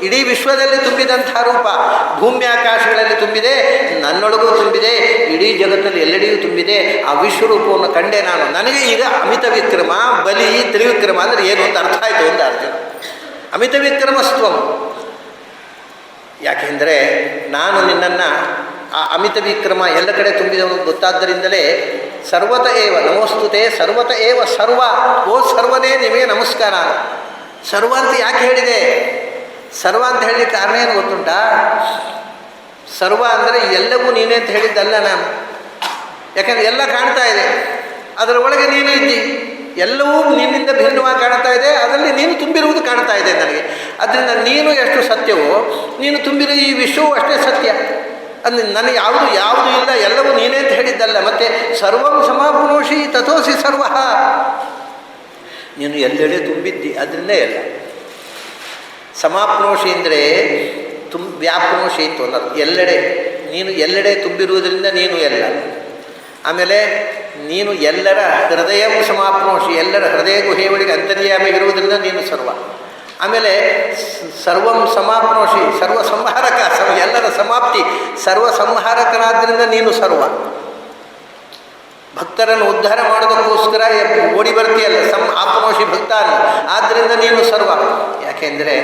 Speaker 1: ಇಡೀ ವಿಶ್ವದಲ್ಲಿ ತುಂಬಿದಂಥ ರೂಪ, ಭೂಮಿ ಆಕಾಶಗಳಲ್ಲಿ ತುಂಬಿದೆ, ನನ್ನೊಳಗೂ ತುಂಬಿದೆ, ಇಡೀ ಜಗತ್ತಲ್ಲಿ ಎಲ್ಲೆಡೆಯೂ ತುಂಬಿದೆ. ಆ ವಿಶ್ವರೂಪವನ್ನು ಕಂಡೆ ನಾನು. ನನಗೆ ಈಗ ಅಮಿತ ವಿಕ್ರಮ, ಬಲಿ, ತ್ರಿವಿಕ್ರಮ ಅಂದರೆ ಏನು ಅಂತ ಅರ್ಥ ಆಯಿತು ಅಂತ ಅರ್ಜುನ. ಅಮಿತ ವಿಕ್ರಮಸ್ತ್ವಂ, ಯಾಕೆಂದರೆ ನಾನು ನಿನ್ನನ್ನು ಆ ಅಮಿತ ವಿಕ್ರಮ ಎಲ್ಲ ಕಡೆ ತುಂಬಿದವನು ಗೊತ್ತಾದ್ದರಿಂದಲೇ ಸರ್ವತ ಏವ ನಮೋಸ್ತುತೆ ಸರ್ವತ ಏವ ಸರ್ವ, ಓ ಸರ್ವನೇ ನಿಮಗೆ ನಮಸ್ಕಾರ. ಸರ್ವ ಅಂತ ಯಾಕೆ ಹೇಳಿದೆ? ಸರ್ವ ಅಂತ ಹೇಳಲಿಕ್ಕೆ ಕಾರಣ ಏನು ಗೊತ್ತುಂಟಾ? ಸರ್ವ ಅಂದರೆ ಎಲ್ಲವೂ ನೀನೇ ಅಂತ ಹೇಳಿದ್ದಲ್ಲ ನಾನು. ಯಾಕಂದರೆ ಎಲ್ಲ ಕಾಣ್ತಾ ಇದೆ, ಅದರ ಒಳಗೆ ನೀನು ಇದ್ದಿ, ಎಲ್ಲವೂ ನಿನ್ನಿಂದ ಭಿನ್ನವಾಗಿ ಕಾಣ್ತಾ ಇದೆ, ಅದರಲ್ಲಿ ನೀನು ತುಂಬಿರುವುದು ಕಾಣ್ತಾ ಇದೆ ನನಗೆ. ಅದರಿಂದ ನೀನು ಎಷ್ಟು ಸತ್ಯವೋ ನೀನು ತುಂಬಿರೋ ಈ ವಿಶ್ವವು ಅಷ್ಟೇ ಸತ್ಯ. ಅಂದರೆ ನನಗೆ ಯಾವುದು ಇಲ್ಲ, ಎಲ್ಲವೂ ನೀನೇ ಅಂತ ಹೇಳಿದ್ದಲ್ಲ. ಮತ್ತು ಸರ್ವಂ ಸಮಾಪ್ನೋಷಿ ತಥೋಸಿ ಸರ್ವ, ನೀನು ಎಲ್ಲೆಡೆ ತುಂಬಿದ್ದಿ, ಅದರಿಂದೇ ಎಲ್ಲ. ಸಮಾಪ್ನೋಷಿ ಅಂದರೆ ವ್ಯಾಪ್ನೋಷಿ ಇತ್ತು ಅನ್ನೋದು, ಎಲ್ಲೆಡೆ ನೀನು ಎಲ್ಲೆಡೆ ತುಂಬಿರುವುದರಿಂದ ನೀನು ಎಲ್ಲ. ಆಮೇಲೆ ನೀನು ಎಲ್ಲರ ಹೃದಯ ಸಮಾಪ್ನೋಷಿ, ಎಲ್ಲರ ಹೃದಯ ಗುಹೆಯೊಳಗೆ ಅಂತರ್ಯಾಮಿಗಿರುವುದರಿಂದ ನೀನು ಸರ್ವ. ಆಮೇಲೆ ಸರ್ವಂ ಸಮಾಪ್ನೋಷಿ, ಸರ್ವ ಸಂಹಾರಕ, ಎಲ್ಲರ ಸಮಾಪ್ತಿ, ಸರ್ವ ಸಂಹಾರಕನಾದ್ದರಿಂದ ನೀನು ಸರ್ವ. ಭಕ್ತರನ್ನು ಉದ್ಧಾರ ಮಾಡೋದಕ್ಕೋಸ್ಕರ ಓಡಿ ಬರ್ತೀಯಲ್ಲ, ಆಪ್ನೋಷಿ ಭಕ್ತಾನು, ಆದ್ದರಿಂದ ನೀನು ಸರ್ವ. ಯಾಕೆಂದರೆ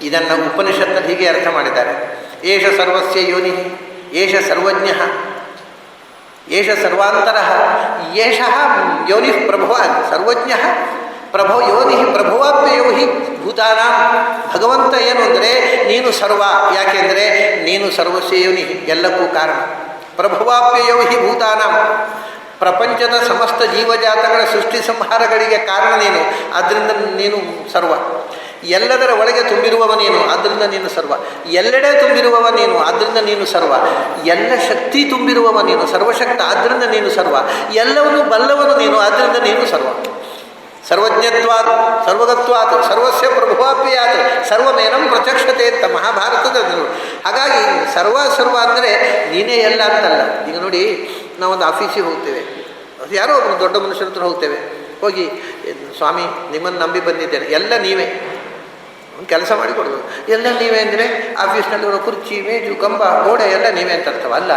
Speaker 1: ಇದನ್ನು ಉಪನಿಷತ್ನಲ್ಲಿ ಹೀಗೆ ಅರ್ಥ ಮಾಡಿದ್ದಾರೆ. ಏಷ ಸರ್ವಸ್ಯ ಯೋನಿ, ಏಷ ಸರ್ವಜ್ಞ, ಏಷ ಸರ್ವಾಂತರ, ಏಷ ಯೋನಿ ಪ್ರಭವ, ಸರ್ವಜ್ಞ ಪ್ರಭವ ಯೋನಿ ಪ್ರಭವಾಪ್ಯಯೋ ಹಿ ಭೂತಾನಾಂ. ಭಗವಂತ ಏನು ಅಂದರೆ ನೀನು ಸರ್ವ, ಯಾಕೆಂದರೆ ನೀನು ಸರ್ವಸ್ಯ ಯೋನಿ, ಎಲ್ಲಕ್ಕೂ ಕಾರಣ. ಪ್ರಭವಾಪ್ಯಯೋ ಹಿ ಭೂತಾನಾಂ, ಪ್ರಪಂಚದ ಸಮಸ್ತ ಜೀವಜಾತಗಳ ಸೃಷ್ಟಿ ಸಂಹಾರಗಳಿಗೆ ಕಾರಣ ನೀನು, ಆದ್ದರಿಂದ ನೀನು ಸರ್ವ. ಎಲ್ಲದರ ಒಳಗೆ ತುಂಬಿರುವವ ನೀನು, ಆದ್ದರಿಂದ ನೀನು ಸರ್ವ. ಎಲ್ಲೆಡೆ ತುಂಬಿರುವವ ನೀನು, ಆದ್ದರಿಂದ ನೀನು ಸರ್ವ. ಎಲ್ಲ ಶಕ್ತಿ ತುಂಬಿರುವವ ನೀನು, ಸರ್ವಶಕ್ತ, ಆದ್ದರಿಂದ ನೀನು ಸರ್ವ. ಎಲ್ಲವನ್ನೂ ಬಲ್ಲವನು ನೀನು, ಆದ್ದರಿಂದ ನೀನು ಸರ್ವ. ಸರ್ವಜ್ಞತ್ವಾತ್ ಸರ್ವಗತ್ವಾತ್ ಸರ್ವಸ್ಯ ಪ್ರಭುವಾಪ್ಯಾತ್ ಸರ್ವಮೇನಂ ಪ್ರತ್ಯಕ್ಷತೆ ಅಂತ ಮಹಾಭಾರತದ. ಹಾಗಾಗಿ ಸರ್ವ ಸರ್ವ ಅಂದರೆ ನೀನೇ ಎಲ್ಲ ಅಂತಲ್ಲ. ಈಗ ನೋಡಿ, ನಾವೊಂದು ಆಫೀಸಿಗೆ ಹೋಗ್ತೇವೆ, ಯಾರೋ ಒಬ್ಬರು ದೊಡ್ಡ ಮನುಷ್ಯರ ಹತ್ರ ಹೋಗ್ತೇವೆ, ಹೋಗಿ ಸ್ವಾಮಿ ನಿಮ್ಮನ್ನು ನಂಬಿ ಬಂದಿದ್ದೇನೆ, ಎಲ್ಲ ನೀವೇ, ಒಂದು ಕೆಲಸ ಮಾಡಿಕೊಡ್ಬೋದು. ಎಲ್ಲ ನೀವೇ ಅಂದರೆ ಆಫೀಸ್ನಲ್ಲಿ ಕುರ್ಚಿ, ಮೇಜು, ಕಂಬ, ಗೋಡೆ ಎಲ್ಲ ನೀವೇ ಅಂತ ಅರ್ಥವ ಅಲ್ಲ.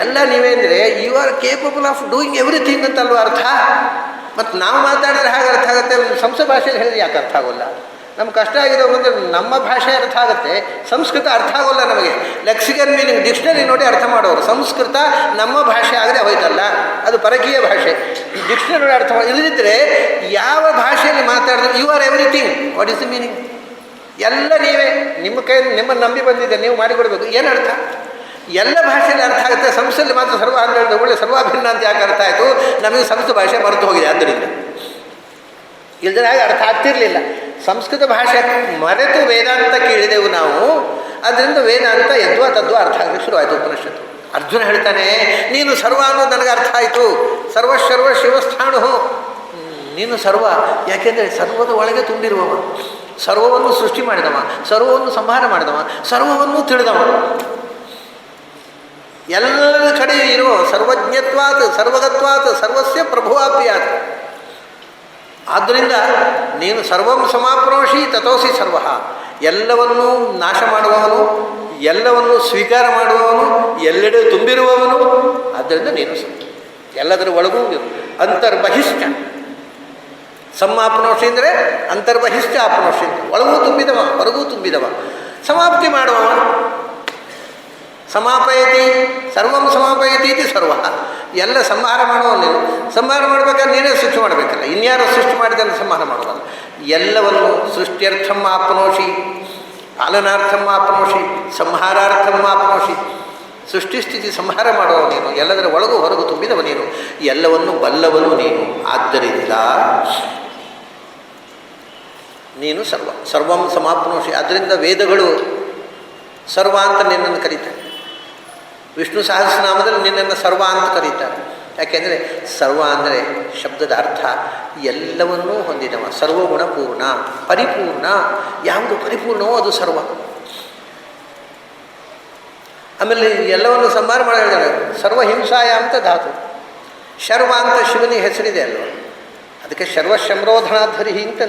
Speaker 1: ಎಲ್ಲ ನೀವೇ ಅಂದರೆ you are capable of doing everything ಅಂತಲ್ವ ಅರ್ಥ. ಮತ್ತು ನಾವು ಮಾತಾಡಿದ್ರೆ ಹಾಗೆ ಅರ್ಥ ಆಗುತ್ತೆ, ಸಂಸ್ಕೃತ ಭಾಷೆಯಲ್ಲಿ ಹೇಳಿದ್ರೆ ಯಾಕೆ ಅರ್ಥ ಆಗೋಲ್ಲ? ನಮ್ಗೆ ಕಷ್ಟ ಆಗಿದೆ ಅಂದರೆ ನಮ್ಮ ಭಾಷೆ ಅರ್ಥ ಆಗುತ್ತೆ, ಸಂಸ್ಕೃತ ಅರ್ಥ ಆಗೋಲ್ಲ ನಮಗೆ. ಲೆಕ್ಸಿಕಲ್ ಮೀನಿಂಗ್ ಡಿಕ್ಷನರಿ ನೋಡಿ ಅರ್ಥ ಮಾಡೋರು. ಸಂಸ್ಕೃತ ನಮ್ಮ ಭಾಷೆ ಆಗದೆ ಹೋಯ್ತಲ್ಲ, ಅದು ಪರಕೀಯ ಭಾಷೆ. ಡಿಕ್ಷನರಿ ನೋಡಿ ಅರ್ಥ ಮಾಡಿ, ಇಲ್ಲದಿದ್ದರೆ ಯಾವ ಭಾಷೆಯಲ್ಲಿ ಮಾತಾಡಿದ್ರೆ you are everything, what is the meaning? ಎಲ್ಲ ನೀವೇ, ನಿಮ್ಮ ಕೈಯಲ್ಲಿ ನಿಮ್ಮನ್ನು ನಂಬಿ ಬಂದಿದ್ದೆ, ನೀವು ಮಾಡಿಕೊಡ್ಬೇಕು. ಏನು ಅರ್ಥ? ಎಲ್ಲ ಭಾಷೆಯಲ್ಲಿ ಅರ್ಥ ಆಗುತ್ತೆ, ಸಂಸ್ಕೃತದಲ್ಲಿ ಮಾತ್ರ ಸರ್ವ ಅಂದರೆ ಒಳ್ಳೆ ಸರ್ವಾಭಿನ್ನ ಅಂತ ಯಾಕೆ ಅರ್ಥ ಆಯಿತು? ನಮಗೆ ಸಂಸ್ಕೃತ ಭಾಷೆ ಮರೆತು ಹೋಗಿದೆ, ಆದ್ದರಿಂದ ಇಲ್ಲದ್ರೆ ಹಾಗೆ ಅರ್ಥ ಆಗ್ತಿರಲಿಲ್ಲ. ಸಂಸ್ಕೃತ ಭಾಷೆ ಮರೆತು ವೇದಾಂತಕ್ಕೆ ಇಳಿದೆವು ನಾವು, ಅದರಿಂದ ವೇದಾಂತ ಯದ್ವಾ ತದ್ವಾ ಅರ್ಥ ಆಗಲಿಕ್ಕೆ ಶುರುವಾಯಿತು ಉಪನಿಷತ್ತು. ಅರ್ಜುನ ಹೇಳ್ತಾನೆ, ನೀನು ಸರ್ವ ಅನ್ನೋದು ನನಗೆ ಅರ್ಥ ಆಯಿತು. ಸರ್ವಶರ್ವ ಶಿವಸ್ಥಾಣು, ನೀನು ಸರ್ವ, ಯಾಕೆಂದರೆ ಸರ್ವದ ಒಳಗೆ ತುಂಬಿರುವವ, ಸರ್ವವನ್ನು ಸೃಷ್ಟಿ ಮಾಡಿದವ, ಸರ್ವವನ್ನು ಸಂಹಾರ ಮಾಡಿದವ, ಸರ್ವವನ್ನು ತಿಳಿದವ, ಎಲ್ಲರ ಕಡೆ ಇರುವ ಸರ್ವಜ್ಞತ್ವಾತ್ ಸರ್ವಗತ್ವಾತ್ ಸರ್ವಸ್ಯ ಪ್ರಭುವಾಪ್ಯಾತ್. ಆದ್ದರಿಂದ ನೀನು ಸರ್ವಂ ಸಮಾಪ್ನೋಷಿ ತಥೋಸಿ ಸರ್ವ, ಎಲ್ಲವನ್ನೂ ನಾಶ ಮಾಡುವವನು, ಎಲ್ಲವನ್ನೂ ಸ್ವೀಕಾರ ಮಾಡುವವನು, ಎಲ್ಲೆಡೆ ತುಂಬಿರುವವನು, ಆದ್ದರಿಂದ ನೀನು ಎಲ್ಲದರ ಒಳಗೂ ಅಂತರ್ಬಹಿಷ್ಠ. ಸಮಾಪ್ನೋಷಿ ಅಂದರೆ ಅಂತರ್ಬಹಿಷ್ಠ ಆಪ್ನೋಷಿ, ಒಳಗೂ ತುಂಬಿದವ ಹೊರಗೂ ತುಂಬಿದವ, ಸಮಾಪ್ತಿ ಮಾಡುವವ. ಸಮಾಪಯತಿ ಸರ್ವಂ ಸಮಾಪಯತಿ ಇದು ಸರ್ವ, ಎಲ್ಲ ಸಂಹಾರ ಮಾಡುವ ನೀನು. ಸಂಹಾರ ಮಾಡಬೇಕಾದ್ರೆ ನೀನೇ ಸೃಷ್ಟಿ ಮಾಡಬೇಕಲ್ಲ, ಇನ್ಯಾರು ಸೃಷ್ಟಿ ಮಾಡಿದಲ್ಲಿ ಸಂಹಾರ ಮಾಡೋದಲ್ಲ. ಎಲ್ಲವನ್ನು ಸೃಷ್ಟ್ಯರ್ಥಂ ಆಪ್ನೋಷಿ, ಪಾಲನಾರ್ಥಂ ಆಪ್ನೋಷಿ, ಸಂಹಾರಾರ್ಥಂ ಆಪ್ನೋಷಿ. ಸೃಷ್ಟಿಸ್ಥಿತಿ ಸಂಹಾರ ಮಾಡುವ ನೀನು, ಎಲ್ಲದರ ಒಳಗೂ ಹೊರಗೂ ತುಂಬಿದವ ನೀನು, ಎಲ್ಲವನ್ನು ಬಲ್ಲವನು ನೀನು. ಆದ್ದರಿಂದ ನೀನು ಸರ್ವ, ಸರ್ವಂ ಸಮಾಪ್ನೋಷಿ. ಆದ್ದರಿಂದ ವೇದಗಳು ಸರ್ವ ಅಂತ ನಿನ್ನನ್ನು ಕರೀತಾರೆ. ವಿಷ್ಣು ಸಹಸ್ರನಾಮದಲ್ಲಿ ನಿನ್ನನ್ನು ಸರ್ವ ಅಂತ ಕರೀತಾರೆ. ಯಾಕೆಂದರೆ ಸರ್ವ ಅಂದರೆ ಶಬ್ದದ ಅರ್ಥ ಎಲ್ಲವನ್ನೂ ಹೊಂದಿದವ, ಸರ್ವಗುಣಪೂರ್ಣ, ಪರಿಪೂರ್ಣ. ಯಾವುದು ಪರಿಪೂರ್ಣವೋ ಅದು ಸರ್ವ. ಆಮೇಲೆ ಎಲ್ಲವನ್ನು ಸಂಹಾರ ಮಾಡಿ ಹೇಳಿದಾರೆ. ಸರ್ವಹಿಂಸಾಯ ಅಂತ ಧಾತು, ಶರ್ವ ಅಂತ ಶಿವನಿಗೆ ಹೆಸರಿದೆ ಅಲ್ವ, ಅದಕ್ಕೆ ಶರ್ವಶಮ್ರೋಧನಾಧ್ವರಿ ಅಂತ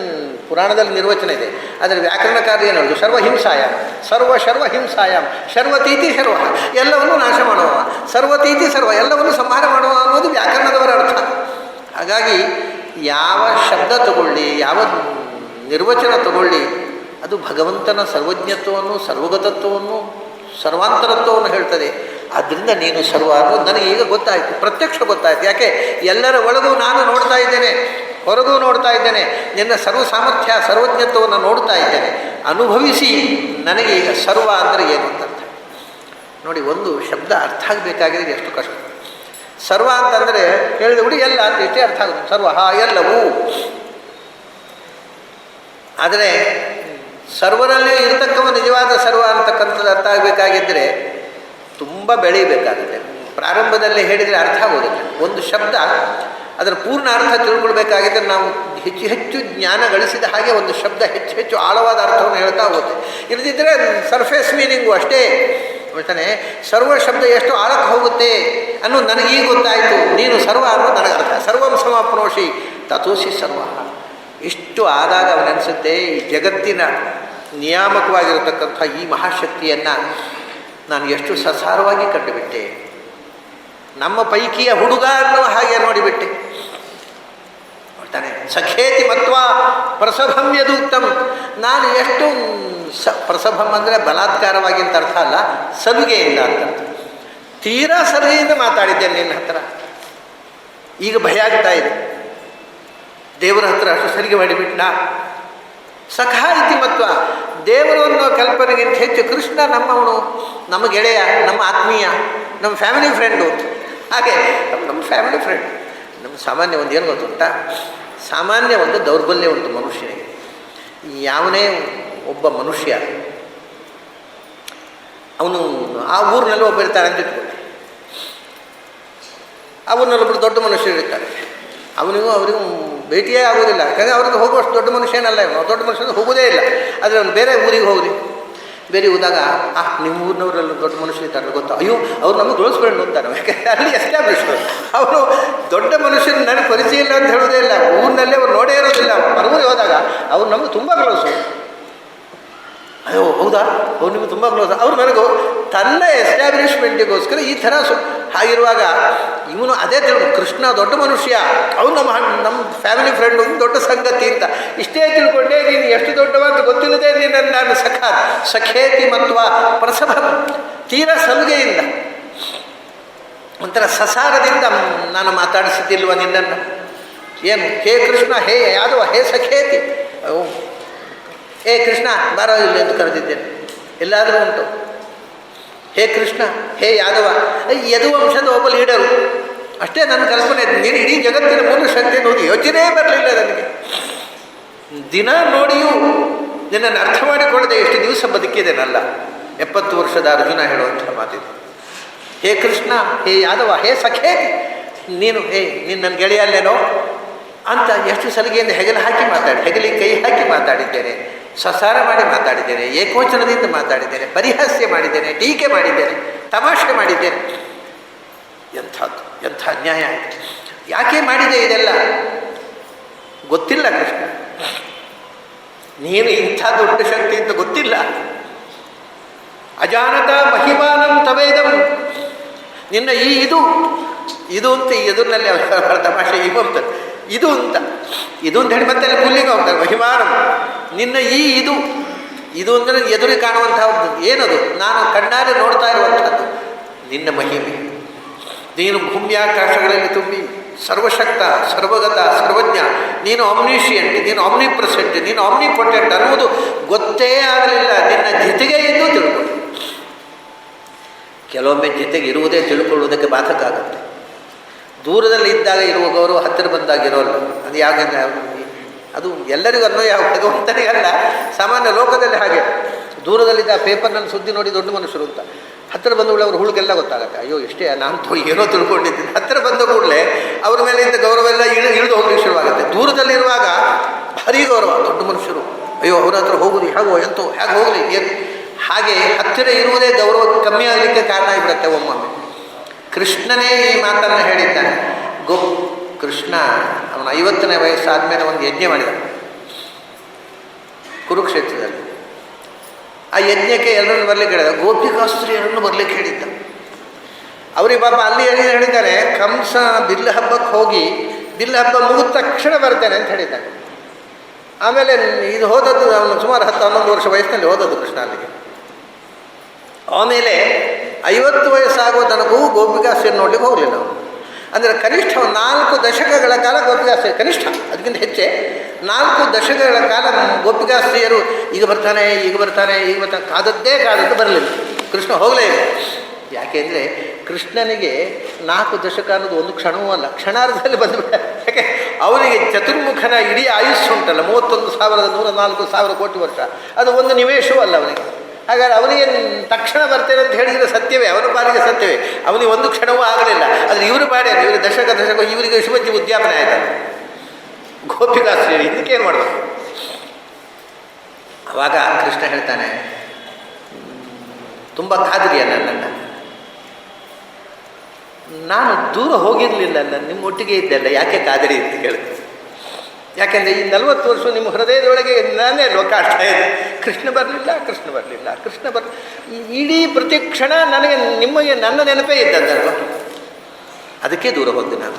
Speaker 1: ಪುರಾಣದಲ್ಲಿ ನಿರ್ವಚನ ಇದೆ. ಅದರ ವ್ಯಾಕರಣಕಾರ ಏನು ಹೇಳೋದು? ಸರ್ವಹಿಂಸಾಯ, ಸರ್ವಹಿಂಸಾಯಾಮ್, ಶರ್ವತೀತಿ ಶರ್ವ, ಎಲ್ಲವನ್ನೂ ನಾಶ ಮಾಡುವ, ಸರ್ವತೀತಿ ಸರ್ವ, ಎಲ್ಲವನ್ನೂ ಸಂಹಾರ ಮಾಡುವ ಅನ್ನೋದು ವ್ಯಾಕರಣದವರ ಅರ್ಥ. ಹಾಗಾಗಿ ಯಾವ ಶಬ್ದ ತಗೊಳ್ಳಿ, ಯಾವ ನಿರ್ವಚನ ತಗೊಳ್ಳಿ, ಅದು ಭಗವಂತನ ಸರ್ವಜ್ಞತ್ವವನ್ನು, ಸರ್ವಗತತ್ವವನ್ನು, ಸರ್ವಾಂತರತ್ವವನ್ನು ಹೇಳ್ತದೆ. ಆದ್ದರಿಂದ ನೀನು ಸರ್ವ ಅನ್ನೋದು ನನಗೆ ಈಗ ಗೊತ್ತಾಯಿತು, ಪ್ರತ್ಯಕ್ಷ ಗೊತ್ತಾಯಿತು. ಯಾಕೆ? ಎಲ್ಲರ ಒಳಗೂ ನಾನು ನೋಡ್ತಾ ಇದ್ದೇನೆ, ಹೊರಗೂ ನೋಡ್ತಾ ಇದ್ದೇನೆ, ನಿನ್ನ ಸರ್ವ ಸಾಮರ್ಥ್ಯ ಸರ್ವಜ್ಞತ್ವವನ್ನು ನೋಡ್ತಾ ಇದ್ದೇನೆ. ಅನುಭವಿಸಿ ನನಗೆ ಈಗ ಸರ್ವ ಅಂದರೆ ಏನು ಅಂತ ಅರ್ಥ. ನೋಡಿ, ಒಂದು ಶಬ್ದ ಅರ್ಥ ಆಗಬೇಕಾಗಿದ್ರೆ ಎಷ್ಟು ಕಷ್ಟ. ಸರ್ವ ಅಂತಂದರೆ ಹೇಳಿದ ಬಿಡಿ ಎಲ್ಲ ಅಂತ ಇಷ್ಟೇ ಅರ್ಥ ಆಗುತ್ತೆ, ಸರ್ವ ಎಲ್ಲವೂ. ಆದರೆ ಸರ್ವರಲ್ಲೇ ಇರತಕ್ಕವ ನಿಜವಾದ ಸರ್ವ ಅಂತಕ್ಕಂಥದ್ದು ಅರ್ಥ ಆಗಬೇಕಾಗಿದ್ದರೆ ತುಂಬ ಬೆಳೀಬೇಕಾಗುತ್ತೆ. ಪ್ರಾರಂಭದಲ್ಲಿ ಹೇಳಿದರೆ ಅರ್ಥ ಆಗೋದಿಲ್ಲ. ಒಂದು ಶಬ್ದ ಅದರ ಪೂರ್ಣ ಅರ್ಥ ತಿಳ್ಕೊಳ್ಬೇಕಾಗಿದ್ದರೆ ನಾವು ಹೆಚ್ಚು ಹೆಚ್ಚು ಜ್ಞಾನ ಗಳಿಸಿದ ಹಾಗೆ ಒಂದು ಶಬ್ದ ಹೆಚ್ಚು ಹೆಚ್ಚು ಆಳವಾದ ಅರ್ಥವನ್ನು ಹೇಳ್ತಾ ಹೋಗುತ್ತೆ. ಇಲ್ಲದಿದ್ದರೆ ಸರ್ಫೇಸ್ ಮೀನಿಂಗು ಅಷ್ಟೇ ಹೇಳ್ತಾನೆ. ಸರ್ವ ಶಬ್ದ ಎಷ್ಟು ಆಳಕ್ಕೆ ಹೋಗುತ್ತೆ ಅನ್ನೋದು ನನಗೀಗ ಗೊತ್ತಾಯಿತು. ನೀನು ಸರ್ವ ಅನ್ನೋದು ನನಗೆ ಅರ್ಥ. ಸರ್ವಂ ಸಮಾಪ್ನೋಷಿ ತಥೋಸಿ ಸರ್ವ. ಇಷ್ಟು ಆದಾಗ ಅವನನಿಸುತ್ತೆ, ಈ ಜಗತ್ತಿನ ನಿಯಾಮಕವಾಗಿರತಕ್ಕಂಥ ಈ ಮಹಾಶಕ್ತಿಯನ್ನು ನಾನು ಎಷ್ಟು ಸಸಾರವಾಗಿ ಕಂಡುಬಿಟ್ಟೆ. ನಮ್ಮ ಪೈಕಿಯ ಹುಡುಗ ಅನ್ನೋ ಹಾಗೆ ನೋಡಿಬಿಟ್ಟೆ. ನೋಡ್ತಾನೆ, ಸಖೇತಿ ಮತ್ವ ಪ್ರಸಭಮ್ಯದೂಕ್ತಂ. ನಾನು ಎಷ್ಟು ಪ್ರಸಭಂ ಅಂದರೆ ಬಲಾತ್ಕಾರವಾಗಿ ಅಂತ ಅರ್ಥ ಅಲ್ಲ, ಸಲುಗೆಯಿಂದ ಅಂತ. ತೀರಾ ಸಲುಗೆಯಿಂದ ಮಾತಾಡಿದ್ದೇನೆ ನಿನ್ನ ಹತ್ರ, ಈಗ ಭಯ ಆಗ್ತಾ ಇದೆ. ದೇವರ ಹತ್ರ ಅಷ್ಟು ಸಲಿಗೆ ಮಾಡಿಬಿಟ್ಟ. ಸಖಾ ಇತಿ ಮತ್ವ, ದೇವರು ಅನ್ನೋ ಕಲ್ಪನೆಗಿಂತ ಹೆಚ್ಚು ಕೃಷ್ಣ ನಮ್ಮವನು, ನಮ್ಮ ಗೆಳೆಯ, ನಮ್ಮ ಆತ್ಮೀಯ, ನಮ್ಮ ಫ್ಯಾಮಿಲಿ ಫ್ರೆಂಡು. ಹಾಗೆ ನಮ್ಮ ಫ್ಯಾಮಿಲಿ ಫ್ರೆಂಡ್. ನಮ್ಮ ಸಾಮಾನ್ಯ ಒಂದು ಏನು ಗೊತ್ತುಂಟ, ಸಾಮಾನ್ಯ ಒಂದು ದೌರ್ಬಲ್ಯ ಉಂಟು ಮನುಷ್ಯನಿಗೆ. ಯಾವನೇ ಒಬ್ಬ ಮನುಷ್ಯ ಅವನು ಆ ಊರಿನಲ್ಲಿ ಒಬ್ಬ ಇರ್ತಾನೆ ಅಂತ ಇಟ್ಕೊಳ್ಳಿ. ಆ ಊರಿನಲ್ಲಿ ಒಬ್ಬರು ದೊಡ್ಡ ಮನುಷ್ಯರು ಇರ್ತಾರೆ. ಅವರಿಗೂ ಭೇಟಿಯೇ ಆಗೋದಿಲ್ಲ, ಯಾಕಂದರೆ ಅವ್ರಿಗೆ ಹೋಗುವಷ್ಟು ದೊಡ್ಡ ಮನುಷ್ಯನಲ್ಲ ಇವನು. ದೊಡ್ಡ ಮನುಷ್ಯನ ಹೋಗೋದೇ ಇಲ್ಲ. ಆದರೆ ಅವನು ಬೇರೆ ಊರಿಗೆ ಹೋಗಲಿ, ಬೇರೆ ಹೋದಾಗ ನಿಮ್ಮ ಊರಿನವರೆಲ್ಲ ದೊಡ್ಡ ಮನುಷ್ಯ ಇರ್ತಾರೆ ಗೊತ್ತಾ, ಅಯ್ಯೋ ಅವ್ರು ನಮಗೆ ಕ್ಲೋಸ್ ಫ್ರೆಂಡ್ ಅಂತಾರೆ. ಯಾಕೆಂದರೆ ಅಲ್ಲಿ ಎಸ್ಟಾಬ್ಲಿಷ್ ಅವರು ದೊಡ್ಡ ಮನುಷ್ಯನ ನನಗೆ ಪರಿಚಯ ಇಲ್ಲ ಅಂತ ಹೇಳೋದೇ ಇಲ್ಲ, ಊರಿನಲ್ಲೇ ಅವ್ರು ನೋಡೇ ಇರೋದಿಲ್ಲ. ಮರೂರಿಗೆ ಹೋದಾಗ ಅವ್ರು ನಮಗೆ ತುಂಬ ಕ್ಲೋಸು. ಅಯ್ಯೋ ಹೌದಾ, ಅವ್ರು ನಿಮಗೆ ತುಂಬ ಕ್ಲೋಸ್. ಅವ್ರು ನನಗೂ ತನ್ನ ಎಸ್ಟಾಬ್ಲಿಷ್ಮೆಂಟಿಗೋಸ್ಕರ ಈ ಥರ ಹಾಗಿರುವಾಗ ಇವನು ಅದೇ ಕೃಷ್ಣ ದೊಡ್ಡ ಮನುಷ್ಯ, ಅವನು ನಮ್ಮ ಫ್ಯಾಮಿಲಿ ಫ್ರೆಂಡ್, ಒಂದು ದೊಡ್ಡ ಸಂಗತಿ ಅಂತ ಇಷ್ಟೇ ತಿಳ್ಕೊಂಡೆ. ನೀನು ಎಷ್ಟು ದೊಡ್ಡವ ಅಂತ ಗೊತ್ತಿಲ್ಲದೆ ನೀನನ್ನು ನಾನು ಸಖೇತಿ ಮತ್ವ ಪ್ರಸಭ, ತೀರಾ ಸಲುಗೆಯಿಂದ ಒಂಥರ ಸಸಾರದಿಂದ ನಾನು ಮಾತಾಡಿಸಿದ್ದಿಲ್ವ ನಿನ್ನನ್ನು. ಏನು ಹೇ ಕೃಷ್ಣ, ಹೇ ಯಾದವ, ಹೇ ಸಖೇತಿ, ಹೇ ಕೃಷ್ಣ ಬಾರೋ ಇಲ್ಲಿ ಎಂದು ಕರೆದಿದ್ದೇನೆ. ಎಲ್ಲಾದರೂ ಉಂಟು ಹೇ ಕೃಷ್ಣ, ಹೇ ಯಾದವ. ಯದುವಂಶದ ಒಬ್ಬ ಲೀಡರು ಅಷ್ಟೇ ನನ್ನ ಕಲ್ಪನೆ. ನೀನು ಇಡೀ ಜಗತ್ತಿನ ಮೂಲ ಶಕ್ತಿ ಅನ್ನೋದು ಯೋಚನೆ ಬರಲಿಲ್ಲ ನನಗೆ. ದಿನ ನೋಡಿಯೂ ನಿನ್ನನ್ನು ಅರ್ಥ ಮಾಡಿಕೊಳ್ಳದೆ ಎಷ್ಟು ದಿವಸ ಬದುಕಿದ್ದೇನಲ್ಲ. 70 ವರ್ಷದ ಅರ್ಜುನ ಹೇಳುವಂಥ ಮಾತಿದೆ. ಹೇ ಕೃಷ್ಣ, ಹೇ ಯಾದವ, ಹೇ ಸಖೇ, ನೀನು ನನ್ನ ಗೆಳೆಯಲ್ಲೇನೋ ಅಂತ ಎಷ್ಟು ಸಲಿಗೆಯಿಂದ ಹೆಗಲಿಗೆ ಕೈ ಹಾಕಿ ಮಾತಾಡಿದ್ದೇನೆ, ಸಸಾರ ಮಾಡಿ ಮಾತಾಡಿದ್ದೇನೆ, ಏಕೋಚನದಿಂದ ಮಾತಾಡಿದ್ದೇನೆ, ಪರಿಹಾಸ್ಯ ಮಾಡಿದ್ದೇನೆ, ಟೀಕೆ ಮಾಡಿದ್ದೇನೆ, ತಮಾಷೆ ಮಾಡಿದ್ದೇನೆ. ಎಂಥ ಅನ್ಯಾಯ ಆಯಿತು. ಯಾಕೆ ಮಾಡಿದೆ ಇದೆಲ್ಲ ಗೊತ್ತಿಲ್ಲ ಕೃಷ್ಣ. ನೀನು ಇಂಥ ದೊಡ್ಡ ಶಕ್ತಿ ಅಂತ ಗೊತ್ತಿಲ್ಲ. ಅಜಾನತ ಮಹಿಮಾನಂ ತವೇದಂ, ನಿನ್ನ ಇದು ಅಂತ ಈ ಎದುರಿನಲ್ಲಿ ತಮಾಷೆ ಈಗ ಹೋಗ್ತಾರೆ. ಇದು ಅಂತ ಹೇಳಿ ಮತ್ತೆ ಪುಲ್ಲಿಗೆ ಹೋಗ್ತಾರೆ. ಮಹಿಮಾನಂ, ನಿನ್ನ ಇದು ಅಂದರೆ ಎದುರಿಗೆ ಕಾಣುವಂಥದ್ದು ಏನದು, ನಾನು ಕಣ್ಣಾರೆ ನೋಡ್ತಾ ಇರುವಂಥದ್ದು ನಿನ್ನ ಮಹಿಮೆ. ನೀನು ಭೂಮ್ಯಾಕಾಶಗಳಲ್ಲಿ ತುಂಬಿ ಸರ್ವಶಕ್ತ, ಸರ್ವಗತ, ಸರ್ವಜ್ಞ, ನೀನು ಆಮ್ನಿಷಿಯಂಟ್, ನೀನು ಆಮ್ನಿಪ್ರೆಸೆಂಟ್, ನೀನು ಆಮ್ನಿಪೊಟೆಂಟ್ ಅನ್ನುವುದು ಗೊತ್ತೇ ಆಗಲಿಲ್ಲ. ನಿನ್ನ ಜೊತೆಗೆ ಇದ್ದು ತಿಳ್ಕೊಳ್ಳಿ. ಕೆಲವೊಮ್ಮೆ ಜೊತೆಗೆ ಇರುವುದೇ ತಿಳ್ಕೊಳ್ಳುವುದಕ್ಕೆ ಬಾಧಕ ಆಗುತ್ತೆ. ದೂರದಲ್ಲಿ ಇದ್ದಾಗ ಇರುವ ಗೌರವ ಹತ್ತಿರ ಬಂದಾಗ ಇರೋಲ್ಲ. ಅದು ಅದು ಎಲ್ಲರಿಗೂ ಅನ್ನೋ ಯಾವ ಭಗವಂತನಿಗಲ್ಲ, ಸಾಮಾನ್ಯ ಲೋಕದಲ್ಲಿ ಹಾಗೆ. ದೂರದಲ್ಲಿದ್ದ ಪೇಪರ್ನಲ್ಲಿ ಸುದ್ದಿ ನೋಡಿ ದೊಡ್ಡ ಮನುಷ್ಯರು ಅಂತ, ಹತ್ತಿರ ಬಂದವಳು ಅವ್ರ ಹುಳುಗೆಲ್ಲ ಗೊತ್ತಾಗುತ್ತೆ. ಅಯ್ಯೋ ಎಷ್ಟೇ ನಾನು ಏನೋ ತಿಳ್ಕೊಂಡಿದ್ದೀನಿ. ಹತ್ತಿರ ಬಂದ ಕೂಡಲೇ ಅವ್ರ ಮೇಲೆ ಇದ್ದ ಗೌರವ ಎಲ್ಲ ಇಳಿದು ಹೋಗ್ಲಿಕ್ಕೆ ಶುರುವಾಗುತ್ತೆ. ದೂರದಲ್ಲಿರುವಾಗ ಭಾರೀ ಗೌರವ, ದೊಡ್ಡ ಮನುಷ್ಯರು, ಅಯ್ಯೋ ಅವ್ರ ಹತ್ರ ಹೋಗುದು ಹೇಗೋ ಎಂತೋ ಹೇಗೆ ಹೋಗಲಿ ಏನು. ಹಾಗೆ ಹತ್ತಿರ ಇರುವುದೇ ಗೌರವ ಕಮ್ಮಿ ಆಗಲಿಕ್ಕೆ ಕಾರಣ ಆಗಿಬಿಡುತ್ತೆ ಒಮ್ಮೊಮ್ಮೆ. ಕೃಷ್ಣನೇ ಈ ಮಾತನ್ನು ಹೇಳಿದ್ದಾನೆ. ಕೃಷ್ಣ ಅವನ 50ನೇ ವಯಸ್ಸಾದಮೇಲೆ ಒಂದು ಯಜ್ಞ ಮಾಡಿದ ಕುರುಕ್ಷೇತ್ರದಲ್ಲಿ. ಆ ಯಜ್ಞಕ್ಕೆ ಎಲ್ಲರನ್ನು ಬರಲಿಕ್ಕೆ ಹೇಳಿದ, ಗೋಪಿಕಾಸ್ತ್ರೀಯರನ್ನು ಬರಲಿಕ್ಕೆ ಹೇಳಿದ್ದ. ಅವ್ರಿಗೆ ಪಾಪ ಅಲ್ಲಿ ಹೇಳಿದ್ದಾನೆ, ಕಂಸ ಬಿಲ್ಲ ಹಬ್ಬಕ್ಕೆ ಹೋಗಿ ಬಿಲ್ಲ ಹಬ್ಬ ಮುಗಿದ ತಕ್ಷಣ ಬರ್ತೇನೆ ಅಂತ ಹೇಳಿದ್ದಾನೆ. ಆಮೇಲೆ ಇದು ಹೋದದ್ದು ಅವನು ಸುಮಾರು 10-11 ವರ್ಷ ವಯಸ್ಸಿನಲ್ಲಿ ಹೋದದ್ದು ಕೃಷ್ಣ ಅಲ್ಲಿಗೆ. ಆಮೇಲೆ 50 ವಯಸ್ಸಾಗುವ ತನಕೂ ಗೋಪಿಕಾಸ್ತ್ರೀಯರು ನೋಡ್ಲಿಕ್ಕೆ ಹೋಗಲಿಲ್ಲ ಅವನು. ಅಂದರೆ ಕನಿಷ್ಠ 4 ದಶಕಗಳ ಕಾಲ ಗೋಪಿಕಾಸ್ತ್ರೀಯರು, ಕನಿಷ್ಠ ಅದಕ್ಕಿಂತ ಹೆಚ್ಚೆ 4 ದಶಕಗಳ ಕಾಲ ಗೋಪಿಕಾಸ್ತ್ರೀಯರು ಈಗ ಬರ್ತಾನೆ ಕಾದದ್ದು ಬರಲಿಲ್ಲ. ಕೃಷ್ಣ ಹೋಗಲೇ ಇಲ್ಲ. ಯಾಕೆಂದರೆ ಕೃಷ್ಣನಿಗೆ 4 ದಶಕ ಅನ್ನೋದು ಒಂದು ಕ್ಷಣವೂ ಅಲ್ಲ, ಕ್ಷಣಾರ್ಧದಲ್ಲಿ ಬಂದುಬಿಟ್ಟ. ಯಾಕೆ ಅವನಿಗೆ ಚತುರ್ಮುಖನ ಇಡೀ ಆಯುಸ್ಸು ಉಂಟಲ್ಲ, 31,104,000 ಕೋಟಿ ವರ್ಷ, ಅದು ಒಂದು ನಿಮೇಷವೂ ಅಲ್ಲ ಅವನಿಗೆ. ಹಾಗಾದ್ರೆ ಅವನಿಗೆ ತಕ್ಷಣ ಬರ್ತೇನೆ ಅಂತ ಹೇಳಿದರೆ ಸತ್ಯವೇ, ಅವನ ಪಾಲಿಗೆ ಸತ್ಯವೇ. ಅವನಿಗೆ ಒಂದು ಕ್ಷಣವೂ ಆಗಲಿಲ್ಲ. ಆದರೆ ಇವರು ಪಾಡೇನು, ಇವರು ದಶಕ ಇವರಿಗೆ ಶುಭಜ್ಜಿ ಉದ್ಯಾಪನೆ ಆಯ್ತಲ್ಲ ಗೋಪಿಕಾಸ್ತ್ರೀಯರು. ಇದಕ್ಕೇನು ಮಾಡಬೇಕು? ಆವಾಗ ಕೃಷ್ಣ ಹೇಳ್ತಾನೆ, ತುಂಬ ಕಾದ್ರಿಯ ನನ್ನನ್ನು, ನಾನು ದೂರ ಹೋಗಿರಲಿಲ್ಲ, ನಿಮ್ಮೊಟ್ಟಿಗೆ ಇದ್ದಲ್ಲ, ಯಾಕೆ ಕಾದಿರಿ ಅಂತ ಕೇಳಿದೆ. ಯಾಕೆಂದರೆ ಈ 40 ವರ್ಷ ನಿಮ್ಮ ಹೃದಯದೊಳಗೆ ನಾನೇ ಲೋಕಾಡ್ತಾ ಇದೆ. ಕೃಷ್ಣ ಬರಲಿಲ್ಲ. ಇಡೀ ಪ್ರತಿ ಕ್ಷಣ ನನಗೆ ನನ್ನ ನೆನಪೇ ಇದ್ದದ್ದಲ್ವ, ಅದಕ್ಕೆ ದೂರ ಹೋದೆ ನಾನು.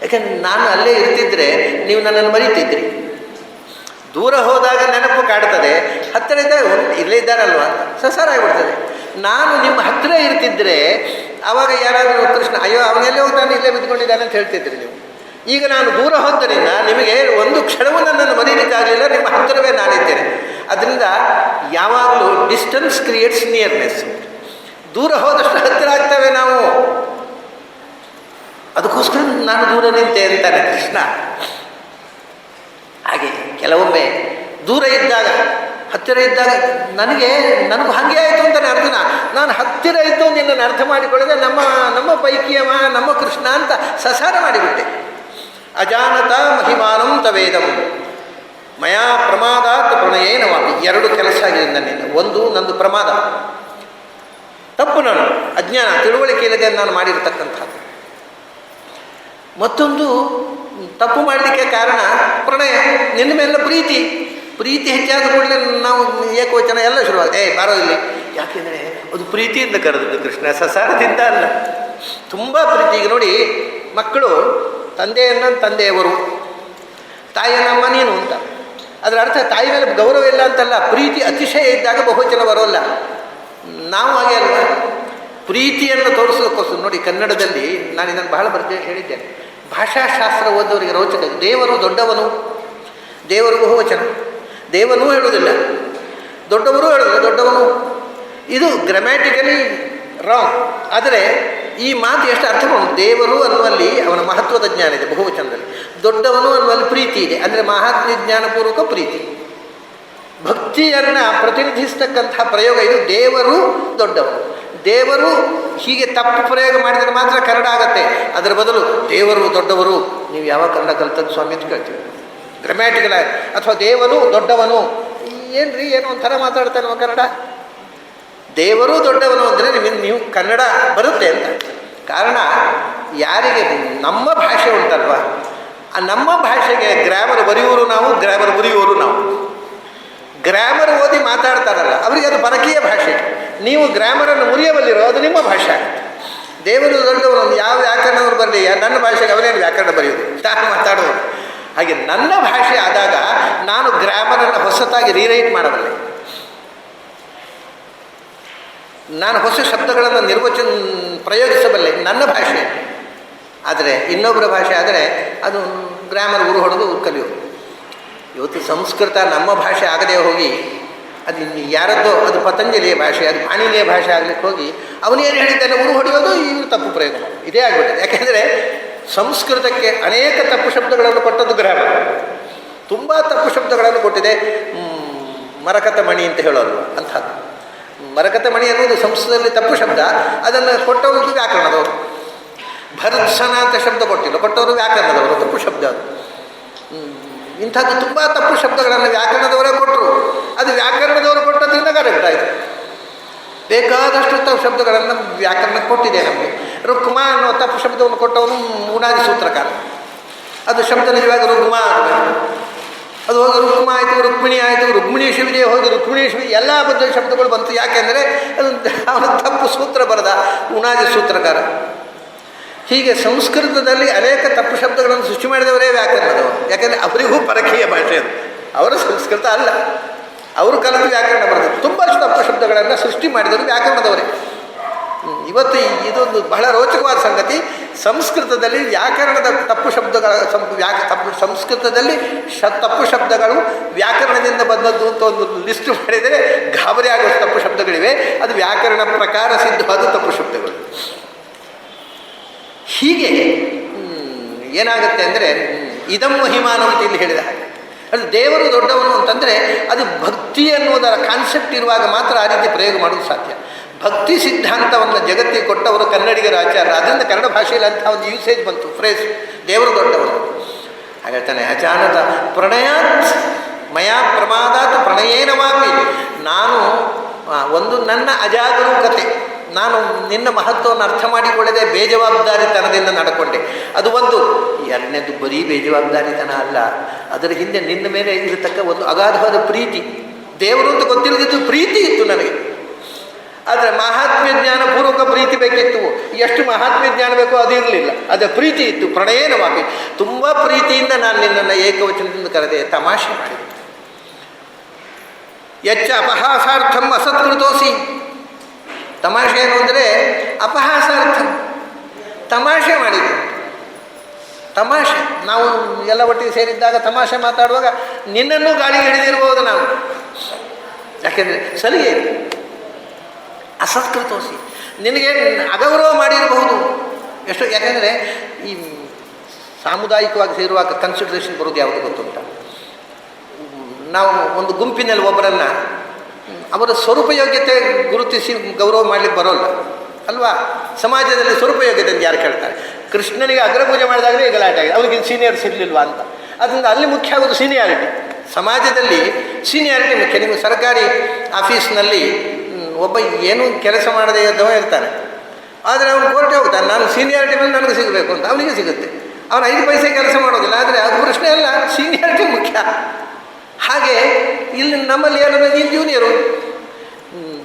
Speaker 1: ಯಾಕೆಂದರೆ ನಾನು ಅಲ್ಲೇ ಇರ್ತಿದ್ರೆ ನೀವು ನನ್ನನ್ನು ಮರೀತಿದ್ರಿ. ದೂರ ಹೋದಾಗ ನೆನಪು ಕಾಡ್ತದೆ, ಹತ್ತಿರ ಇದ್ದಾಗ ಇಲ್ಲೇ ಇದ್ದಾರಲ್ವ ಅಂತ ಸಸಾರ ಆಗಿಬಿಡ್ತದೆ. ನಾನು ನಿಮ್ಮ ಹತ್ತಿರ ಇರ್ತಿದ್ದರೆ ಆವಾಗ ಯಾರಾದರೂ ಕೃಷ್ಣ ಅಯ್ಯೋ ಅವನೆಲ್ಲೇ ಹೋಗ್ತಾನೆ ಇಲ್ಲೇ ಬಿದ್ದುಕೊಂಡಿದ್ದಾನೆ ಅಂತ ಹೇಳ್ತಿದ್ರಿ ನೀವು. ಈಗ ನಾನು ದೂರ ಹೋದ್ದರಿಂದ ನಿಮಗೆ ಒಂದು ಕ್ಷಣವೂ ನನ್ನನ್ನು ಮರೀಲಿಕ್ಕಾಗಲಿಲ್ಲ, ನಿಮ್ಮ ಹತ್ತಿರವೇ ನಾನಿದ್ದೇನೆ. ಅದರಿಂದ ಯಾವಾಗಲೂ ಡಿಸ್ಟೆನ್ಸ್ ಕ್ರಿಯೇಟ್ಸ್ ನಿಯರ್ನೆಸ್. ದೂರ ಹೋದಷ್ಟು ಹತ್ತಿರ ಆಗ್ತೇವೆ ನಾವು. ಅದಕ್ಕೋಸ್ಕರ ನಾನು ದೂರ ನಿಂತೆ ಅಂತಾನೆ ಕೃಷ್ಣ. ಹಾಗೆ ಕೆಲವೊಮ್ಮೆ ದೂರ ಇದ್ದಾಗ ಹತ್ತಿರ ಇದ್ದಾಗ ನನಗೂ ಹಾಗೆ ಆಯಿತು ಅಂತಾನೆ ಅರ್ಜುನ. ನಾನು ಹತ್ತಿರ ಇದ್ದು ನಿನ್ನನ್ನು ಅರ್ಥ ಮಾಡಿಕೊಳ್ಳದೆ ನಮ್ಮ ಪೈಕಿಯವ ನಮ್ಮ ಕೃಷ್ಣ ಅಂತ ಸಸಾರ ಮಾಡಿಬಿಟ್ಟೆ. ಅಜಾನತ ಮಹಿಮಾನಂ ತವೇದಂ ಮಯಾ ಪ್ರಮಾದಾತ್ ಪ್ರಣಯೇನವಾಪಿ. ಎರಡು ಕೆಲಸ ಆಗಿದೆ ನನ್ನಿಂದ. ಒಂದು ನಂದು ಪ್ರಮಾದ, ತಪ್ಪು, ನಾನು ಅಜ್ಞಾನ ತಿಳುವಳಿಕೆ ಇಲ್ಲದೆ ನಾನು ಮಾಡಿರತಕ್ಕಂಥದ್ದು. ಮತ್ತೊಂದು ತಪ್ಪು ಮಾಡಲಿಕ್ಕೆ ಕಾರಣ ಪ್ರಣಯ, ನಿನ್ನ ಮೇಲೆ ಪ್ರೀತಿ ಹೆಚ್ಚಾದ ಕೂಡಲೇ ನಾವು ಏಕವಚನ ಎಲ್ಲ ಶುರುವಾಗಿದೆ. ಬಾರೋ ಇಲ್ಲಿ, ಯಾಕೆಂದರೆ ಅದು ಪ್ರೀತಿಯಿಂದ ಕರೆದದ್ದು ಕೃಷ್ಣ, ಸಸಾರದಿಂದ ಅಲ್ಲ. ತುಂಬ ಪ್ರೀತಿ. ಈಗ ನೋಡಿ, ಮಕ್ಕಳು ತಂದೆಯವರು, ತಾಯಿಯನ್ನಮ್ಮ ನೀನು ಅಂತ. ಅದರ ಅರ್ಥ ತಾಯಿ ಮೇಲೆ ಗೌರವ ಇಲ್ಲ ಅಂತಲ್ಲ, ಪ್ರೀತಿ ಅತಿಶಯ ಇದ್ದಾಗ ಬಹುವಚನ ಬರೋಲ್ಲ. ನಾವು ಹಾಗೆ ಅಲ್ವ, ಪ್ರೀತಿಯನ್ನು ತೋರಿಸೋದಕ್ಕೋಸ್ಕರ ನೋಡಿ ಕನ್ನಡದಲ್ಲಿ ನಾನು ಇದನ್ನು ಬಹಳ ಹೇಳಿದ್ದೇನೆ. ಭಾಷಾಶಾಸ್ತ್ರ ಓದೋರಿಗೆ ರೋಚಕ. ದೇವರು ದೊಡ್ಡವನು, ದೇವರು ಬಹುವಚನ, ದೇವನೂ ಹೇಳುವುದಿಲ್ಲ, ದೊಡ್ಡವರು ಹೇಳುವುದಿಲ್ಲ, ದೊಡ್ಡವನು. ಇದು ಗ್ರಾಮ್ಯಾಟಿಕಲಿ ರಾಂಗ್. ಆದರೆ ಈ ಮಾತು ಎಷ್ಟು ಅರ್ಥ ಮಾಡೋದು. ದೇವರು ಅನ್ನುವಲ್ಲಿ ಅವನ ಮಹತ್ವದ ಜ್ಞಾನ ಇದೆ ಬಹುವಚನದಲ್ಲಿ, ದೊಡ್ಡವನು ಅನ್ನುವಲ್ಲಿ ಪ್ರೀತಿ ಇದೆ. ಅಂದರೆ ಮಹಾತ್ಮ ಜ್ಞಾನಪೂರ್ವಕ ಪ್ರೀತಿ, ಭಕ್ತಿಯನ್ನು ಪ್ರತಿನಿಧಿಸ್ತಕ್ಕಂತಹ ಪ್ರಯೋಗ ಇದು. ದೇವರು ದೊಡ್ಡವನು, ದೇವರು ಹೀಗೆ ತಪ್ಪು ಪ್ರಯೋಗ ಮಾಡಿದರೆ ಮಾತ್ರ ಕನ್ನಡ ಆಗತ್ತೆ. ಅದರ ಬದಲು ದೇವರು ದೊಡ್ಡವರು, ನೀವು ಯಾವ ಕನ್ನಡ ಕಲ್ತದ್ದು ಸ್ವಾಮಿ ಅಂತ ಕೇಳ್ತೀವಿ ಗ್ರಾಮ್ಯಾಟಿಕಲ್. ಅಥವಾ ದೇವನು ದೊಡ್ಡವನು, ಏನ್ರಿ ಏನೋ ಒಂಥರ ಮಾತಾಡ್ತಾನೋ ಕನ್ನಡ. ದೇವರು ದೊಡ್ಡವನು ಅಂದರೆ ನೀವು ಕನ್ನಡ ಬರುತ್ತೆ ಅಂತ. ಕಾರಣ ಯಾರಿಗೆ ನಮ್ಮ ಭಾಷೆ ಉಂಟಲ್ವ, ಆ ನಮ್ಮ ಭಾಷೆಗೆ ಗ್ರಾಮರ್ ಬರೆಯುವರು ನಾವು, ಗ್ರಾಮರ್ ಮುರಿಯುವರು ನಾವು. ಗ್ರಾಮರ್ ಓದಿ ಮಾತಾಡ್ತಾರಲ್ಲ ಅವರಿಗೆ ಅದು ಪರಕೀಯ ಭಾಷೆ. ನೀವು ಗ್ರಾಮರನ್ನು ಮುರಿಯಬಲ್ಲಿರೋ ಅದು ನಿಮ್ಮ ಭಾಷೆ. ದೇವರು ದೊಡ್ಡವನು ಯಾವ ವ್ಯಾಕರಣವರು ಬರಲಿ, ನನ್ನ ಭಾಷೆಗೆ ಅವರೇನು ವ್ಯಾಕರಣ ಬರೆಯೋದು, ನಾನು ಮಾತಾಡೋದು. ಹಾಗೆ ನನ್ನ ಭಾಷೆ ಆದಾಗ ನಾನು ಗ್ರಾಮರನ್ನು ಹೊಸತಾಗಿ ರೀರೈಟ್ ಮಾಡಬಲ್ಲೆ, ನಾನು ಹೊಸ ಶಬ್ದಗಳನ್ನು ಪ್ರಯೋಗಿಸಬಲ್ಲೆ, ನನ್ನ ಭಾಷೆ. ಆದರೆ ಇನ್ನೊಬ್ಬರ ಭಾಷೆ ಆದರೆ ಅದು ಗ್ರಾಮರ್ ಉರು ಹೊಡೆದು ಕಲಿಯೋದು. ಇವತ್ತು ಸಂಸ್ಕೃತ ನಮ್ಮ ಭಾಷೆ ಆಗದೆ ಹೋಗಿ ಅದು ಯಾರದ್ದೋ, ಅದು ಪತಂಜಲಿಯ ಭಾಷೆ, ಅದು ಪಾಣಿನಿಯ ಭಾಷೆ ಆಗಲಿಕ್ಕೆ ಹೋಗಿ ಅವನೇನು ಹೇಳಿದ್ದಾನೆ ಉರು ಹೊಡೆಯೋದು, ಇವರು ತಪ್ಪು ಪ್ರಯೋಗ ಮಾಡೋದು, ಇದೇ ಆಗಿಬಿಟ್ಟಿದೆ. ಯಾಕೆಂದರೆ ಸಂಸ್ಕೃತಕ್ಕೆ ಅನೇಕ ತಪ್ಪು ಶಬ್ದಗಳನ್ನು ಕೊಟ್ಟದ್ದು ಗ್ರಾಮರ್. ತುಂಬ ತಪ್ಪು ಶಬ್ದಗಳನ್ನು ಕೊಟ್ಟಿದೆ. ಮರಕತ ಮಣಿ ಅಂತ ಹೇಳೋರು ಅಂಥದ್ದು. ಮರಕತ ಮಣಿ ಅನ್ನೋದು ಸಂಸ್ಕೃತದಲ್ಲಿ ತಪ್ಪು ಶಬ್ದ, ಅದನ್ನು ಕೊಟ್ಟವರು ವ್ಯಾಕರಣದವರು. ಭರ್ತ್ಸನ ಅಂತ ಶಬ್ದ ಕೊಟ್ಟವರು ವ್ಯಾಕರಣದವರು, ತಪ್ಪು ಶಬ್ದ ಅದು. ಇಂಥದ್ದು ತುಂಬ ತಪ್ಪು ಶಬ್ದಗಳನ್ನು ವ್ಯಾಕರಣದವರೇ ಕೊಟ್ಟರು. ಅದು ವ್ಯಾಕರಣದವರು ಕೊಟ್ಟದ್ರಿಂದ ಕರೆಕ್ಟ್ ಆಯಿತು. ಬೇಕಾದಷ್ಟು ತಪ್ಪು ಶಬ್ದಗಳನ್ನು ವ್ಯಾಕರಣ ಕೊಟ್ಟಿದೆ ನಮಗೆ. ರುಕ್ಮ ಅನ್ನೋ ತಪ್ಪು ಶಬ್ದವನ್ನು ಕೊಟ್ಟವನು ಮುನಾದಿ ಸೂತ್ರಕಾರ. ಅದು ಶಬ್ದ ನಿಜವಾಗಿ ರುಗ್ಮ ಆಗಬೇಕು. ಅದು ಹೋಗಿ ರುಕ್ಮ ಆಯಿತು, ರುಕ್ಮಿಣಿ ಆಯಿತು, ರುಕ್ಮಿಣೀಶ್ವರಿಯೇ ಹೋಗಿ ರುಕ್ಮಿಣೀಶ್ವರಿ, ಎಲ್ಲ ಬದ್ಧ ಶಬ್ದಗಳು ಬಂತು. ಯಾಕೆಂದರೆ ಅದು ಅವನ ತಪ್ಪು ಸೂತ್ರ ಬರೆದ ಮುನಾದಿ ಸೂತ್ರಕಾರ. ಹೀಗೆ ಸಂಸ್ಕೃತದಲ್ಲಿ ಅನೇಕ ತಪ್ಪು ಶಬ್ದಗಳನ್ನು ಸೃಷ್ಟಿ ಮಾಡಿದವರೇ ವ್ಯಾಕರಣದವರು. ಯಾಕೆಂದರೆ ಅವರಿಗೂ ಪರಕೀಯ ಭಾಷೆ ಅದು, ಅವರ ಸಂಸ್ಕೃತ ಅಲ್ಲ, ಅವರು ಕಲಿತು ವ್ಯಾಕರಣ ಬರೆದರು. ತುಂಬ ತಪ್ಪು ಶಬ್ದಗಳನ್ನು ಸೃಷ್ಟಿ ಮಾಡಿದವರು ವ್ಯಾಕರಣದವರೇ. ಇವತ್ತು ಇದೊಂದು ಬಹಳ ರೋಚಕವಾದ ಸಂಗತಿ. ಸಂಸ್ಕೃತದಲ್ಲಿ ವ್ಯಾಕರಣದ ತಪ್ಪು ಶಬ್ದಗಳ ಸಂಸ್ಕೃತದಲ್ಲಿ ತಪ್ಪು ಶಬ್ದಗಳು ವ್ಯಾಕರಣದಿಂದ ಬಂದದ್ದು ಅಂತ ಒಂದು ಲಿಸ್ಟ್ ಮಾಡಿದರೆ ಗಾಬರಿ ಆಗುವ ತಪ್ಪು ಶಬ್ದಗಳಿವೆ. ಅದು ವ್ಯಾಕರಣ ಪ್ರಕಾರ ಸಿದ್ಧವಾದ ತಪ್ಪು ಶಬ್ದಗಳು. ಹೀಗೆ ಏನಾಗುತ್ತೆ ಅಂದರೆ ಇದಂ ಮಹಿಮಾನ ಅಂತ ಇಲ್ಲಿ ಹೇಳಿದ ಹಾಗೆ, ಅದು ದೇವರು ದೊಡ್ಡವನು ಅಂತಂದರೆ ಅದು ಭಕ್ತಿ ಅನ್ನುವುದರ ಕಾನ್ಸೆಪ್ಟ್ ಇರುವಾಗ ಮಾತ್ರ ಆ ರೀತಿ ಪ್ರಯೋಗ ಮಾಡೋದು ಸಾಧ್ಯ. ಭಕ್ತಿ ಸಿದ್ಧಾಂತವನ್ನು ಜಗತ್ತಿಗೆ ಕೊಟ್ಟವರು ಕನ್ನಡಿಗರ ಆಚಾರ್ಯ. ಅದರಿಂದ ಕನ್ನಡ ಭಾಷೆಯಲ್ಲಿ ಅಂಥ ಒಂದು ಯೂಸೇಜ್ ಬಂತು, ಫ್ರೇಸ್, ದೇವರು ದೊಡ್ಡವನು. ಹಾಗೇಳ್ತಾನೆ, ಅಚಾನತ ಪ್ರಣಯಾತ್ ಮಯಾ ಪ್ರಮಾದಾತ್ ಪ್ರಣಯೇನವಾಪಿ. ನಾನು ಒಂದು ನನ್ನ ಅಜಾಗರೂಕತೆ, ನಾನು ನಿನ್ನ ಮಹತ್ವವನ್ನು ಅರ್ಥ ಮಾಡಿಕೊಳ್ಳದೆ ಬೇಜವಾಬ್ದಾರಿತನದಿಂದ ನಡ್ಕೊಂಡೆ, ಅದು ಒಂದು. ಎರಡನೇದು ಬರೀ ಬೇಜವಾಬ್ದಾರಿತನ ಅಲ್ಲ, ಅದರ ಹಿಂದೆ ನಿನ್ನ ಮೇಲೆ ಇರತಕ್ಕ ಒಂದು ಅಗಾಧವಾದ ಪ್ರೀತಿ. ದೇವರು ಅಂತ ಗೊತ್ತಿಲ್ಲದಿದ್ದು ಪ್ರೀತಿ ಇತ್ತು ನನಗೆ. ಆದರೆ ಮಹಾತ್ಮ್ಯ ಜ್ಞಾನ ಪೂರ್ವಕ ಪ್ರೀತಿ ಬೇಕಿತ್ತು. ಎಷ್ಟು ಮಹಾತ್ಮ್ಯ ಜ್ಞಾನ ಬೇಕೋ ಅದು ಇರಲಿಲ್ಲ, ಅದು ಪ್ರೀತಿ ಇತ್ತು. ಪ್ರಣಯೇನವಾಪಿ, ತುಂಬ ಪ್ರೀತಿಯಿಂದ ನಾನು ನಿನ್ನನ್ನು ಏಕವಚನದಿಂದ ಕರೆದೆ, ತಮಾಷೆ ಮಾಡಿದೆ. ಯಚ್ಚ ಅಪಹಾಸಾರ್ಥಂ ಅಸತ್ಕೃತೋಸಿ. ತಮಾಷೆ ಏನು ಅಂದರೆ ಅಪಹಾಸಾರ್ಥ, ತಮಾಷೆ ಮಾಡಿದ್ದು. ತಮಾಷೆ, ನಾವು ಎಲ್ಲ ಒಟ್ಟಿಗೆ ಸೇರಿದ್ದಾಗ ತಮಾಷೆ ಮಾತಾಡುವಾಗ ನಿನ್ನನ್ನು ಗಾಳಿಗೆ ಹಿಡಿದಿರ್ಬೋದು ನಾವು, ಯಾಕೆಂದರೆ ಸಲಿಗೆ ಇದೆ. ಅಸತ್ಕೃತೋಸಿ, ನಿನಗೆ ಅಗೌರವ ಮಾಡಿರಬಹುದು ಎಷ್ಟು. ಯಾಕೆಂದರೆ ಈ ಸಾಮುದಾಯಿಕವಾಗಿ ಸೇರುವಾಗ ಕನ್ಸಿಡರೇಷನ್ ಬರೋದು ಯಾವುದು ಗೊತ್ತುಂಟ. ನಾವು ಒಂದು ಗುಂಪಿನಲ್ಲಿ ಒಬ್ಬರನ್ನು ಅವರ ಸ್ವರೂಪಯೋಗ್ಯತೆ ಗುರುತಿಸಿ ಗೌರವ ಮಾಡಲಿಕ್ಕೆ ಬರೋಲ್ಲ ಅಲ್ವಾ. ಸಮಾಜದಲ್ಲಿ ಸ್ವರೂಪಯೋಗ್ಯತೆ ಅಂತ ಯಾರು ಕೇಳ್ತಾರೆ? ಕೃಷ್ಣನಿಗೆ ಅಗ್ರಪೂಜೆ ಮಾಡಿದಾಗಲೇ ಗಲಾಟೆ ಆಗಿದೆ, ಅವ್ರಿಗೆ ಸೀನಿಯರ್ಸ್ ಇರಲಿಲ್ವಾ ಅಂತ. ಅದರಿಂದ ಅಲ್ಲಿ ಮುಖ್ಯ ಆಗೋದು ಸೀನಿಯಾರಿಟಿ. ಸಮಾಜದಲ್ಲಿ ಸೀನಿಯಾರಿಟಿ ಮುಖ್ಯ. ನೀವು ಸರ್ಕಾರಿ ಆಫೀಸ್ನಲ್ಲಿ ಒಬ್ಬ ಏನೂ ಕೆಲಸ ಮಾಡದೇ ಇದ್ದವ ಇರ್ತಾನೆ, ಆದರೆ ಅವನು ಕೋರ್ಟೆ ಹೋಗ್ತಾನೆ, ನಾನು ಸೀನಿಯಾರಿಟಿ ಮೇಲೆ ನನಗೆ ಸಿಗಬೇಕು ಅಂತ, ಅವನಿಗೆ ಸಿಗುತ್ತೆ. ಅವನು 5 ಪೈಸೆ ಕೆಲಸ ಮಾಡೋದಿಲ್ಲ, ಆದರೆ ಅದು ಪ್ರಶ್ನೆ ಅಲ್ಲ, ಸೀನಿಯಾರಿಟಿ ಮುಖ್ಯ. ಹಾಗೆ ಇಲ್ಲಿ ನಮ್ಮಲ್ಲಿ ಏನಂದರೆ ನೀನು ಜೂನಿಯರು,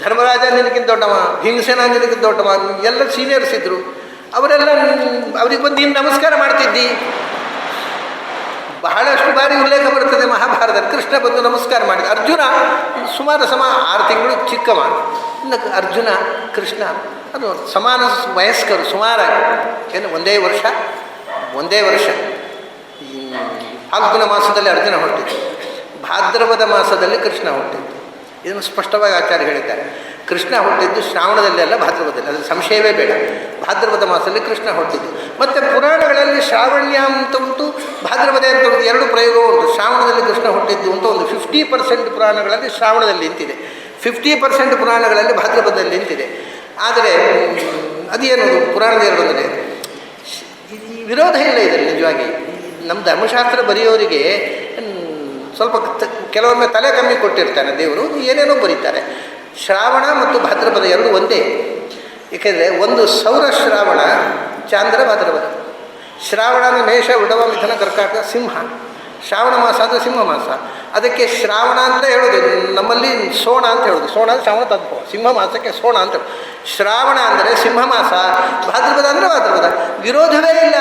Speaker 1: ಧರ್ಮರಾಜ ನಿನಗಿಂತ ದೊಡ್ಡವ, ಭೀಮಸೇನ ನಿನಗಿಂತ ದೊಡ್ಡವ, ಎಲ್ಲ ಸೀನಿಯರ್ಸ್ ಇದ್ದರು. ಅವರೆಲ್ಲ ಅವ್ರಿಗೆ ಬಂದು ನೀನು ನಮಸ್ಕಾರ ಮಾಡ್ತಿದ್ದಿ. ಬಹಳಷ್ಟು ಬಾರಿ ಉಲ್ಲೇಖ ಬರ್ತದೆ ಮಹಾಭಾರತದಲ್ಲಿ. ಕೃಷ್ಣ ಬಂದು ನಮಸ್ಕಾರ ಮಾಡಿದ. ಅರ್ಜುನ ಸುಮಾರು 6 ತಿಂಗಳು ಚಿಕ್ಕವ. ಇನ್ನು ಅರ್ಜುನ ಕೃಷ್ಣ ಅದು ಸಮಾನ ವಯಸ್ಕರು ಸುಮಾರಾಗಿ. ಏನು ಒಂದೇ ವರ್ಷ ಫಾಲ್ಗುಣ ಮಾಸದಲ್ಲಿ ಅರ್ಜುನ ಹುಟ್ಟಿದ್ದು, ಭಾದ್ರಪದ ಮಾಸದಲ್ಲಿ ಕೃಷ್ಣ ಹುಟ್ಟಿದ್ದು. ಇದನ್ನು ಸ್ಪಷ್ಟವಾಗಿ ಆಚಾರ್ಯ ಹೇಳಿದ್ದಾರೆ. ಕೃಷ್ಣ ಹುಟ್ಟಿದ್ದು ಶ್ರಾವಣದಲ್ಲಿ ಅಲ್ಲ, ಭಾದ್ರಪದದಲ್ಲಿ, ಅದು ಸಂಶಯವೇ ಬೇಡ. ಭಾದ್ರಪದ ಮಾಸದಲ್ಲಿ ಕೃಷ್ಣ ಹುಟ್ಟಿದ್ದು. ಮತ್ತು ಪುರಾಣಗಳಲ್ಲಿ ಶ್ರಾವಣ್ಯ ಅಂತ ಉಂಟು, ಭಾದ್ರಪದ ಅಂತ ಉಂಟು, 2 ಪ್ರಯೋಗ ಉಂಟು. ಶ್ರಾವಣದಲ್ಲಿ ಕೃಷ್ಣ ಹುಟ್ಟಿದ್ದು ಅಂತ ಒಂದು 50% ಪುರಾಣಗಳಲ್ಲಿ ಶ್ರಾವಣದಲ್ಲಿ ನಿಂತಿದೆ, 50% ಪುರಾಣಗಳಲ್ಲಿ ಭಾದ್ರಪದದಲ್ಲಿ ನಿಂತಿದೆ. ಆದರೆ ಅದೇನು ಪುರಾಣದ 2 ಅಂದರೆ ವಿರೋಧ ಇಲ್ಲ ಇದರಲ್ಲಿ. ನಿಜವಾಗಿ ನಮ್ಮ ಧರ್ಮಶಾಸ್ತ್ರ ಬರೆಯೋರಿಗೆ ಸ್ವಲ್ಪ ಕೆಲವೊಮ್ಮೆ ತಲೆ ಕಮ್ಮಿ ಕೊಟ್ಟಿರ್ತಾನೆ ದೇವರು, ಏನೇನೋ ಬರೀತಾರೆ. ಶ್ರಾವಣ ಮತ್ತು ಭಾದ್ರಪದ 2 ಒಂದೇ. ಏಕೆಂದರೆ ಒಂದು ಸೌರ ಶ್ರಾವಣ, ಚಾಂದ್ರ ಭಾದ್ರಪದ. ಶ್ರಾವಣ ಅಂದರೆ ಮೇಷ, ವೃಷಭ, ಮಿಥುನ, ಕರ್ಕಾಟಕ, ಸಿಂಹ. ಶ್ರಾವಣ ಮಾಸ ಅಂದರೆ ಸಿಂಹ ಮಾಸ. ಅದಕ್ಕೆ ಶ್ರಾವಣ ಅಂತ ಹೇಳೋದು, ನಮ್ಮಲ್ಲಿ ಸೋಣ ಅಂತ ಹೇಳೋದು. ಸೋಣ ಅಂದರೆ ಶ್ರಾವಣ ತತ್ವ, ಸಿಂಹ ಮಾಸಕ್ಕೆ ಸೋಣ ಅಂತ. ಶ್ರಾವಣ ಅಂದರೆ ಸಿಂಹ ಮಾಸ, ಭಾದ್ರಪದ ಅಂದರೆ ಭಾದ್ರಪದ. ವಿರೋಧವೇ ಇಲ್ಲ.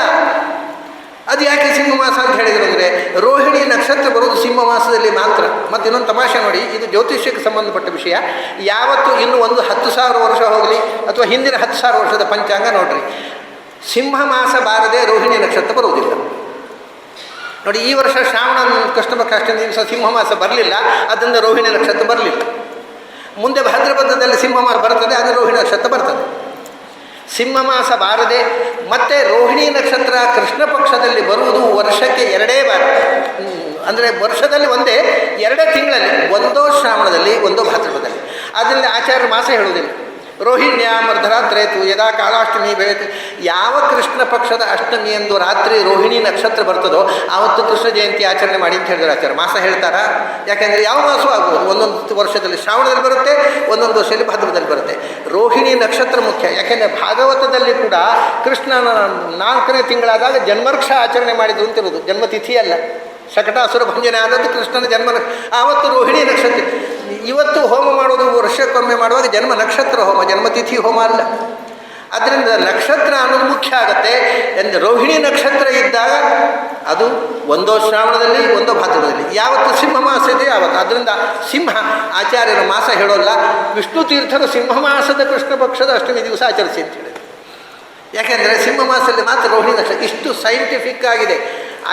Speaker 1: ಅದು ಯಾಕೆ ಸಿಂಹ ಮಾಸ ಅಂತ ಹೇಳಿದರು ಅಂದರೆ ರೋಹಿಣಿ ನಕ್ಷತ್ರ ಬರೋದು ಸಿಂಹ ಮಾಸದಲ್ಲಿ ಮಾತ್ರ. ಮತ್ತು ಇನ್ನೊಂದು ತಮಾಷೆ ನೋಡಿ, ಇದು ಜ್ಯೋತಿಷ್ಯಕ್ಕೆ ಸಂಬಂಧಪಟ್ಟ ವಿಷಯ. ಯಾವತ್ತು ಇನ್ನೂ ಒಂದು 10,000 ವರ್ಷ ಹೋಗಲಿ ಅಥವಾ ಹಿಂದಿನ 10,000 ವರ್ಷದ ಪಂಚಾಂಗ ನೋಡ್ರಿ, ಸಿಂಹ ಮಾಸ ಬಾರದೆ ರೋಹಿಣಿ ನಕ್ಷತ್ರ ಬರುವುದಿಲ್ಲ ನೋಡಿ. ಈ ವರ್ಷ ಶ್ರಾವಣ ಕೃಷ್ಣ ಪಕ್ಷ ಅಷ್ಟೊಂದು ದಿವಸ ಸಿಂಹ ಮಾಸ ಬರಲಿಲ್ಲ, ಅದರಿಂದ ರೋಹಿಣಿ ನಕ್ಷತ್ರ ಬರಲಿಲ್ಲ. ಮುಂದೆ ಭಾದ್ರಪದದಲ್ಲಿ ಸಿಂಹ ಮಾಸ ಬರ್ತದೆ, ಅದು ರೋಹಿಣಿ ನಕ್ಷತ್ರ ಬರ್ತದೆ. ಸಿಂಹ ಮಾಸ ಬಾರದೆ ಮತ್ತು ರೋಹಿಣಿ ನಕ್ಷತ್ರ ಕೃಷ್ಣ ಪಕ್ಷದಲ್ಲಿ ಬರುವುದು ವರ್ಷಕ್ಕೆ 2 ಬಾರಿ. ಅಂದರೆ ವರ್ಷದಲ್ಲಿ ಒಂದೇ 2 ತಿಂಗಳಲ್ಲಿ, ಒಂದೋ ಶ್ರಾವಣದಲ್ಲಿ ಒಂದೋ ಭಾದ್ರಪದದಲ್ಲಿ. ಆದ್ದರಿಂದ ಆಚಾರ್ಯ ಮಾಸ ಹೇಳುವುದಿಲ್ಲ. ರೋಹಿಣ್ಯ ಮರ್ಧರಾತ್ರೇತು ಯದಾ ಕಾಲಾಷ್ಟಮಿ ಭವೇತ್. ಯಾವ ಕೃಷ್ಣ ಪಕ್ಷದ ಅಷ್ಟಮಿ ಎಂದು ರಾತ್ರಿ ರೋಹಿಣಿ ನಕ್ಷತ್ರ ಬರ್ತದೋ ಆವತ್ತು ಕೃಷ್ಣ ಜಯಂತಿ ಆಚರಣೆ ಮಾಡಿ ಅಂತ ಹೇಳಿದ್ರು ಆಚಾರ್ಯ. ಮಾಸ ಹೇಳ್ತಾರಾ? ಯಾಕೆಂದರೆ ಯಾವ ಮಾಸವೂ ಆಗ್ಬೋದು. ಒಂದೊಂದು ವರ್ಷದಲ್ಲಿ ಶ್ರಾವಣದಲ್ಲಿ ಬರುತ್ತೆ, ಒಂದೊಂದು ವರ್ಷದಲ್ಲಿ ಭಾದ್ರಪದದಲ್ಲಿ ಬರುತ್ತೆ. ರೋಹಿಣಿ ನಕ್ಷತ್ರ ಮುಖ್ಯ. ಯಾಕೆಂದರೆ ಭಾಗವತದಲ್ಲಿ ಕೂಡ ಕೃಷ್ಣನ 4ನೇ ತಿಂಗಳಾದಾಗ ಜನ್ಮರ್ಕ್ಷ ಆಚರಣೆ ಮಾಡಿದ್ರು ಅಂತಿರೋದು, ಜನ್ಮತಿಥಿ ಅಲ್ಲ. ಶಕಟಾಸುರ ಭಂಜನೆ ಆದದ್ದು ಕೃಷ್ಣನ ಜನ್ಮ, ಆವತ್ತು ರೋಹಿಣಿ ನಕ್ಷತ್ರ. ಇವತ್ತು ಹೋಮ ಮಾಡೋದು ವರ್ಷಕ್ಕೊಮ್ಮೆ ಮಾಡುವಾಗ ಜನ್ಮ ನಕ್ಷತ್ರ ಹೋಮ, ಜನ್ಮತಿಥಿ ಹೋಮ ಅಲ್ಲ. ಆದ್ದರಿಂದ ನಕ್ಷತ್ರ ಅನ್ನೋದು ಮುಖ್ಯ ಆಗುತ್ತೆ. ಎಂದು ರೋಹಿಣಿ ನಕ್ಷತ್ರ ಇದ್ದಾಗ ಅದು ಒಂದೋ ಶ್ರಾವಣದಲ್ಲಿ ಒಂದೋ ಭಾದ್ರಪದದಲ್ಲಿ, ಯಾವತ್ತು ಸಿಂಹ ಮಾಸ ಇದೆ ಆವತ್ತು. ಆದ್ದರಿಂದ ಸಿಂಹ ಆಚಾರ್ಯರ ಮಾಸ ಹೇಳೋಲ್ಲ. ವಿಷ್ಣು ತೀರ್ಥರು ಸಿಂಹ ಮಾಸದ ಕೃಷ್ಣ ಪಕ್ಷದ ಅಷ್ಟಮಿ ದಿವಸ ಆಚರಿಸಿ ಅಂತ ಹೇಳಿದರು. ಯಾಕೆಂದರೆ ಸಿಂಹ ಮಾಸದಲ್ಲಿ ಮಾತ್ರ ರೋಹಿಣಿ ನಕ್ಷತ್ರ. ಇಷ್ಟು ಸೈಂಟಿಫಿಕ್ ಆಗಿದೆ.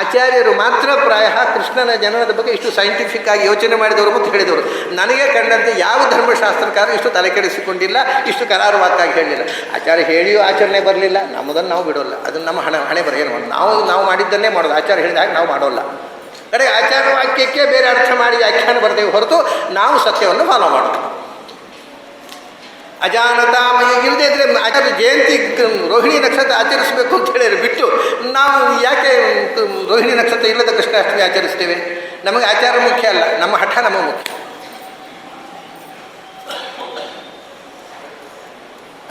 Speaker 1: ಆಚಾರ್ಯರು ಮಾತ್ರ ಪ್ರಾಯ ಕೃಷ್ಣನ ಜನನದ ಬಗ್ಗೆ ಇಷ್ಟು ಸೈಂಟಿಫಿಕ್ ಆಗಿ ಯೋಚನೆ ಮಾಡಿದವರು ಮತ್ತು ಹೇಳಿದವರು. ನನಗೆ ಕಂಡಂತೆ ಯಾವ ಧರ್ಮಶಾಸ್ತ್ರಕಾರ ಇಷ್ಟು ತಲೆ ಕೆಡಿಸಿಕೊಂಡಿಲ್ಲ, ಇಷ್ಟು ಕರಾರುವಾಕ್ಕಾಗಿ ಹೇಳಲಿಲ್ಲ. ಆಚಾರ್ಯ ಹೇಳಿಯೂ ಆಚರಣೆ ಬರಲಿಲ್ಲ, ನಮ್ಮದನ್ನು ನಾವು ಬಿಡೋಲ್ಲ. ಅದನ್ನು ನಮ್ಮ ಹಣೆ ಬರ ಏನು ನಾವು ಮಾಡಿದ್ದನ್ನೇ ಮಾಡೋದು. ಆಚಾರ್ಯ ಹೇಳಿದಾಗ ನಾವು ಮಾಡೋಲ್ಲ. ಕಡೆ ಆಚಾರ್ಯ ವಾಕ್ಯಕ್ಕೆ ಬೇರೆ ಅರ್ಥ ಮಾಡಿ ವ್ಯಾಖ್ಯಾನ ಬರ್ತೇವೆ ಹೊರತು ನಾವು ಸತ್ಯವನ್ನು ಫಾಲೋ ಮಾಡೋದು. ಅಜಾನತಾಮಯ ಇಲ್ಲದೇ ಇದ್ದರೆ ಆಚಾರ್ಯ ಜಯಂತಿ ರೋಹಿಣಿ ನಕ್ಷತ್ರ ಆಚರಿಸಬೇಕು ಅಂತ ಹೇಳಿದ್ರೆ ಬಿಟ್ಟು ನಾವು ಯಾಕೆ ರೋಹಿಣಿ ನಕ್ಷತ್ರ ಇಲ್ಲದ ಕೃಷ್ಣಾಷ್ಟಮಿ ಆಚರಿಸ್ತೇವೆ? ನಮಗೆ ಆಚಾರ ಮುಖ್ಯ ಅಲ್ಲ, ನಮ್ಮ ಹಠ ನಮಗೆ ಮುಖ್ಯ.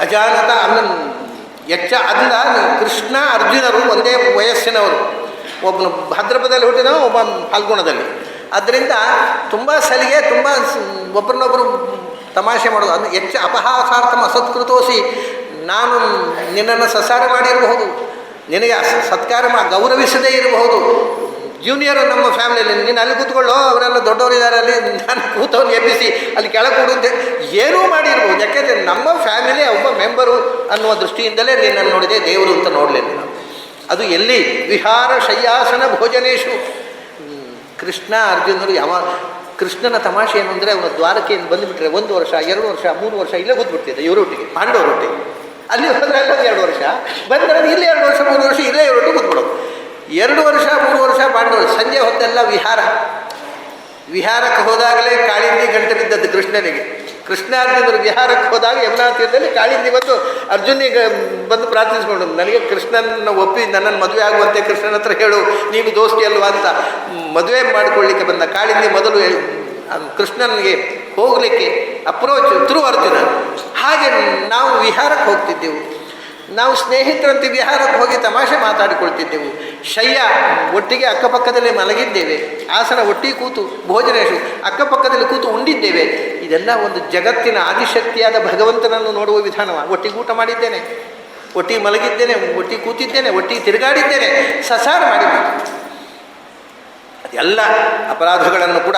Speaker 1: ಅಜಾನತ ಎಚ್ಚ ಅದರಿಂದ ಕೃಷ್ಣ ಅರ್ಜುನರು ಒಂದೇ ವಯಸ್ಸಿನವರು. ಒಬ್ಬನು ಭಾದ್ರಪದದಲ್ಲಿ ಹುಟ್ಟಿದವ, ಒಬ್ಬ ಫಾಲ್ಗುಣದಲ್ಲಿ. ಆದ್ದರಿಂದ ತುಂಬ ಸಲಿಗೆ, ತುಂಬ ಒಬ್ಬರನ್ನೊಬ್ಬರು ತಮಾಷೆ ಮಾಡೋದು. ಅದು ಹೆಚ್ಚು ಅಪಹಾಸಾರ್ಥಮ ಅಸತ್ಕೃತೋಸಿ. ನಾನು ನಿನ್ನನ್ನು ಸಸಾರ ಮಾಡಿರಬಹುದು, ನಿನಗೆ ಸತ್ಕಾರ ಗೌರವಿಸದೇ ಇರಬಹುದು, ಜೂನಿಯರು ನಮ್ಮ ಫ್ಯಾಮಿಲಿಯಲ್ಲಿ ನೀನು ಅಲ್ಲಿ ಕೂತ್ಕೊಳ್ಳೋ, ಅವರೆಲ್ಲ ದೊಡ್ಡವರಿದ್ದಾರೆ ಅಲ್ಲಿ, ನಾನು ಕೂತವನು ಎಬ್ಬಿಸಿ ಅಲ್ಲಿ ಕೆಳಗೆ ಕೂಡುತ್ತೆ ಏನೂ ಮಾಡಿರ್ಬೋದು. ಯಾಕೆಂದರೆ ನಮ್ಮ ಫ್ಯಾಮಿಲಿ ಒಬ್ಬ ಮೆಂಬರು ಅನ್ನುವ ದೃಷ್ಟಿಯಿಂದಲೇ ನಿನ್ನನ್ನು ನೋಡಿದೆ, ದೇವರು ಅಂತ ನೋಡಲಿಲ್ಲ ನಾವು. ಅದು ಎಲ್ಲಿ? ವಿಹಾರ ಶಯ್ಯಾಸನ ಭೋಜನೇಶು. ಕೃಷ್ಣ ಅರ್ಜುನರು ಕೃಷ್ಣನ ತಮಾಷೆ ಏನು ಅಂದರೆ, ಅವನ ದ್ವಾರಕೆಯನ್ನು ಬಂದುಬಿಟ್ರೆ 1 ವರ್ಷ 2 ವರ್ಷ 3 ವರ್ಷ ಇಲ್ಲೇ ಕೂತ್ಬಿಡ್ತಿದ್ದೆ ಇವರೊಟ್ಟಿಗೆ, ಪಾಂಡವರೊಟ್ಟಿಗೆ. ಅಲ್ಲಿ ಹೋದರೆ ಅಲ್ಲೊಂದು 2 ವರ್ಷ ಬಂದರೆ ಇಲ್ಲಿ 2 ವರ್ಷ 3 ವರ್ಷ ಇಲ್ಲೇ ಇವರೊಟ್ಟಿಗೆ ಕೂತ್ಬಿಡೋದು. 2 ವರ್ಷ 3 ವರ್ಷ ಪಾಂಡವರು. ಸಂಜೆ ಹೊತ್ತೆಲ್ಲ ವಿಹಾರಕ್ಕೆ ಹೋದಾಗಲೇ ಕಾಳಿಂದಿ ಗಂಟೆ ಬಿದ್ದದ್ದು ಕೃಷ್ಣನಿಗೆ. ಕೃಷ್ಣಾರ್ಜುನರು ವಿಹಾರಕ್ಕೆ ಹೋದಾಗ ಯಮುನಾ ತೀರದಲ್ಲಿ ಕಾಳಿಂದಿ ಬಂದು ಅರ್ಜುನಿಗೆ ಬಂದು ಪ್ರಾರ್ಥಿಸ್ಕೊಂಡು, ನನಗೆ ಕೃಷ್ಣನ ಒಪ್ಪಿ ನನ್ನನ್ನು ಮದುವೆ ಆಗುವಂತೆ ಕೃಷ್ಣನ ಹತ್ರ ಹೇಳು, ನೀನು ದೋಸ್ತಿ ಅಲ್ವಾ ಅಂತ ಮದುವೆ ಮಾಡಿಕೊಳ್ಳಿಕ್ಕೆ ಬಂದ ಕಾಳಿಂದಿ ಮೊದಲು ಕೃಷ್ಣನಿಗೆ ಹೋಗಲಿಕ್ಕೆ ಅಪ್ರೋಚ್ ಥ್ರೂ ಅರ್ಜುನ. ಹಾಗೆ ನಾವು ವಿಹಾರಕ್ಕೆ ಹೋಗ್ತಿದ್ದೆವು, ನಾವು ಸ್ನೇಹಿತರಂತೆ ವಿಹಾರಕ್ಕೆ ಹೋಗಿ ತಮಾಷೆ ಮಾತಾಡಿಕೊಳ್ತಿದ್ದೆವು. ಶಯ್ಯ ಒಟ್ಟಿಗೆ ಅಕ್ಕಪಕ್ಕದಲ್ಲಿ ಮಲಗಿದ್ದೇವೆ, ಆಸನ ಒಟ್ಟಿಗೆ ಕೂತು ಭೋಜನೇಶು ಅಕ್ಕಪಕ್ಕದಲ್ಲಿ ಕೂತು ಉಂಡಿದ್ದೇವೆ. ಇದೆಲ್ಲ ಒಂದು ಜಗತ್ತಿನ ಆದಿಶಕ್ತಿಯಾದ ಭಗವಂತನನ್ನು ನೋಡುವ ವಿಧಾನವ. ಒಟ್ಟಿಗೆ ಊಟ ಮಾಡಿದ್ದೇನೆ, ಒಟ್ಟಿಗೆ ಮಲಗಿದ್ದೇನೆ, ಒಟ್ಟಿಗೆ ಕೂತಿದ್ದೇನೆ, ಒಟ್ಟಿಗೆ ತಿರುಗಾಡಿದ್ದೇನೆ, ಸಸಾರ ಮಾಡಿದ್ದೇನೆ. ಎಲ್ಲ ಅಪರಾಧಗಳನ್ನು ಕೂಡ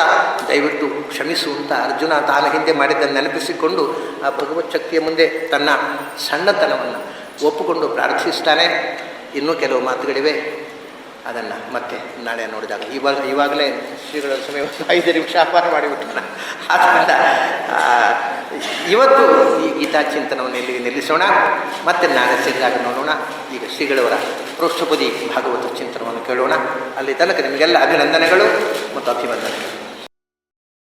Speaker 1: ದಯವಿಟ್ಟು ಕ್ಷಮಿಸು ಅಂತ ಅರ್ಜುನ ತಾನು ಹಿಂದೆ ಮಾಡಿದ್ದನ್ನು ನೆನಪಿಸಿಕೊಂಡು ಆ ಭಗವತ್ ಶಕ್ತಿಯ ಮುಂದೆ ತನ್ನ ಸಣ್ಣತನವನ್ನು ಒಪ್ಪುಕೊಂಡು ಪ್ರಾರ್ಥಿಸ್ತಾನೆ. ಇನ್ನೂ ಕೆಲವು ಮಾತುಗಳಿವೆ, ಅದನ್ನು ಮತ್ತೆ ನಾಳೆ ನೋಡಿದಾಗ. ಇವಾಗಲೇ ಶ್ರೀಗಳ ಸಮಯ 5 ನಿಮಿಷ ಅಪಾರ ಮಾಡಿಬಿಟ್ಟಣ. ಆದ್ದರಿಂದ ಇವತ್ತು ಈ ಗೀತಾ ಚಿಂತನವನ್ನು ಇಲ್ಲಿಗೆ ನಿಲ್ಲಿಸೋಣ, ಮತ್ತೆ ನಾಳೆ ಸಿದ್ಧಾಗ ನೋಡೋಣ. ಈಗ ಶ್ರೀಗಳವರ ಪೃಷ್ಠಪದಿ ಭಾಗವತ ಚಿಂತನವನ್ನು ಕೇಳೋಣ. ಅಲ್ಲಿ ತನಕ ನಿಮಗೆಲ್ಲ ಅಭಿನಂದನೆಗಳು ಮತ್ತು ಅಭಿವಂದನೆಗಳು.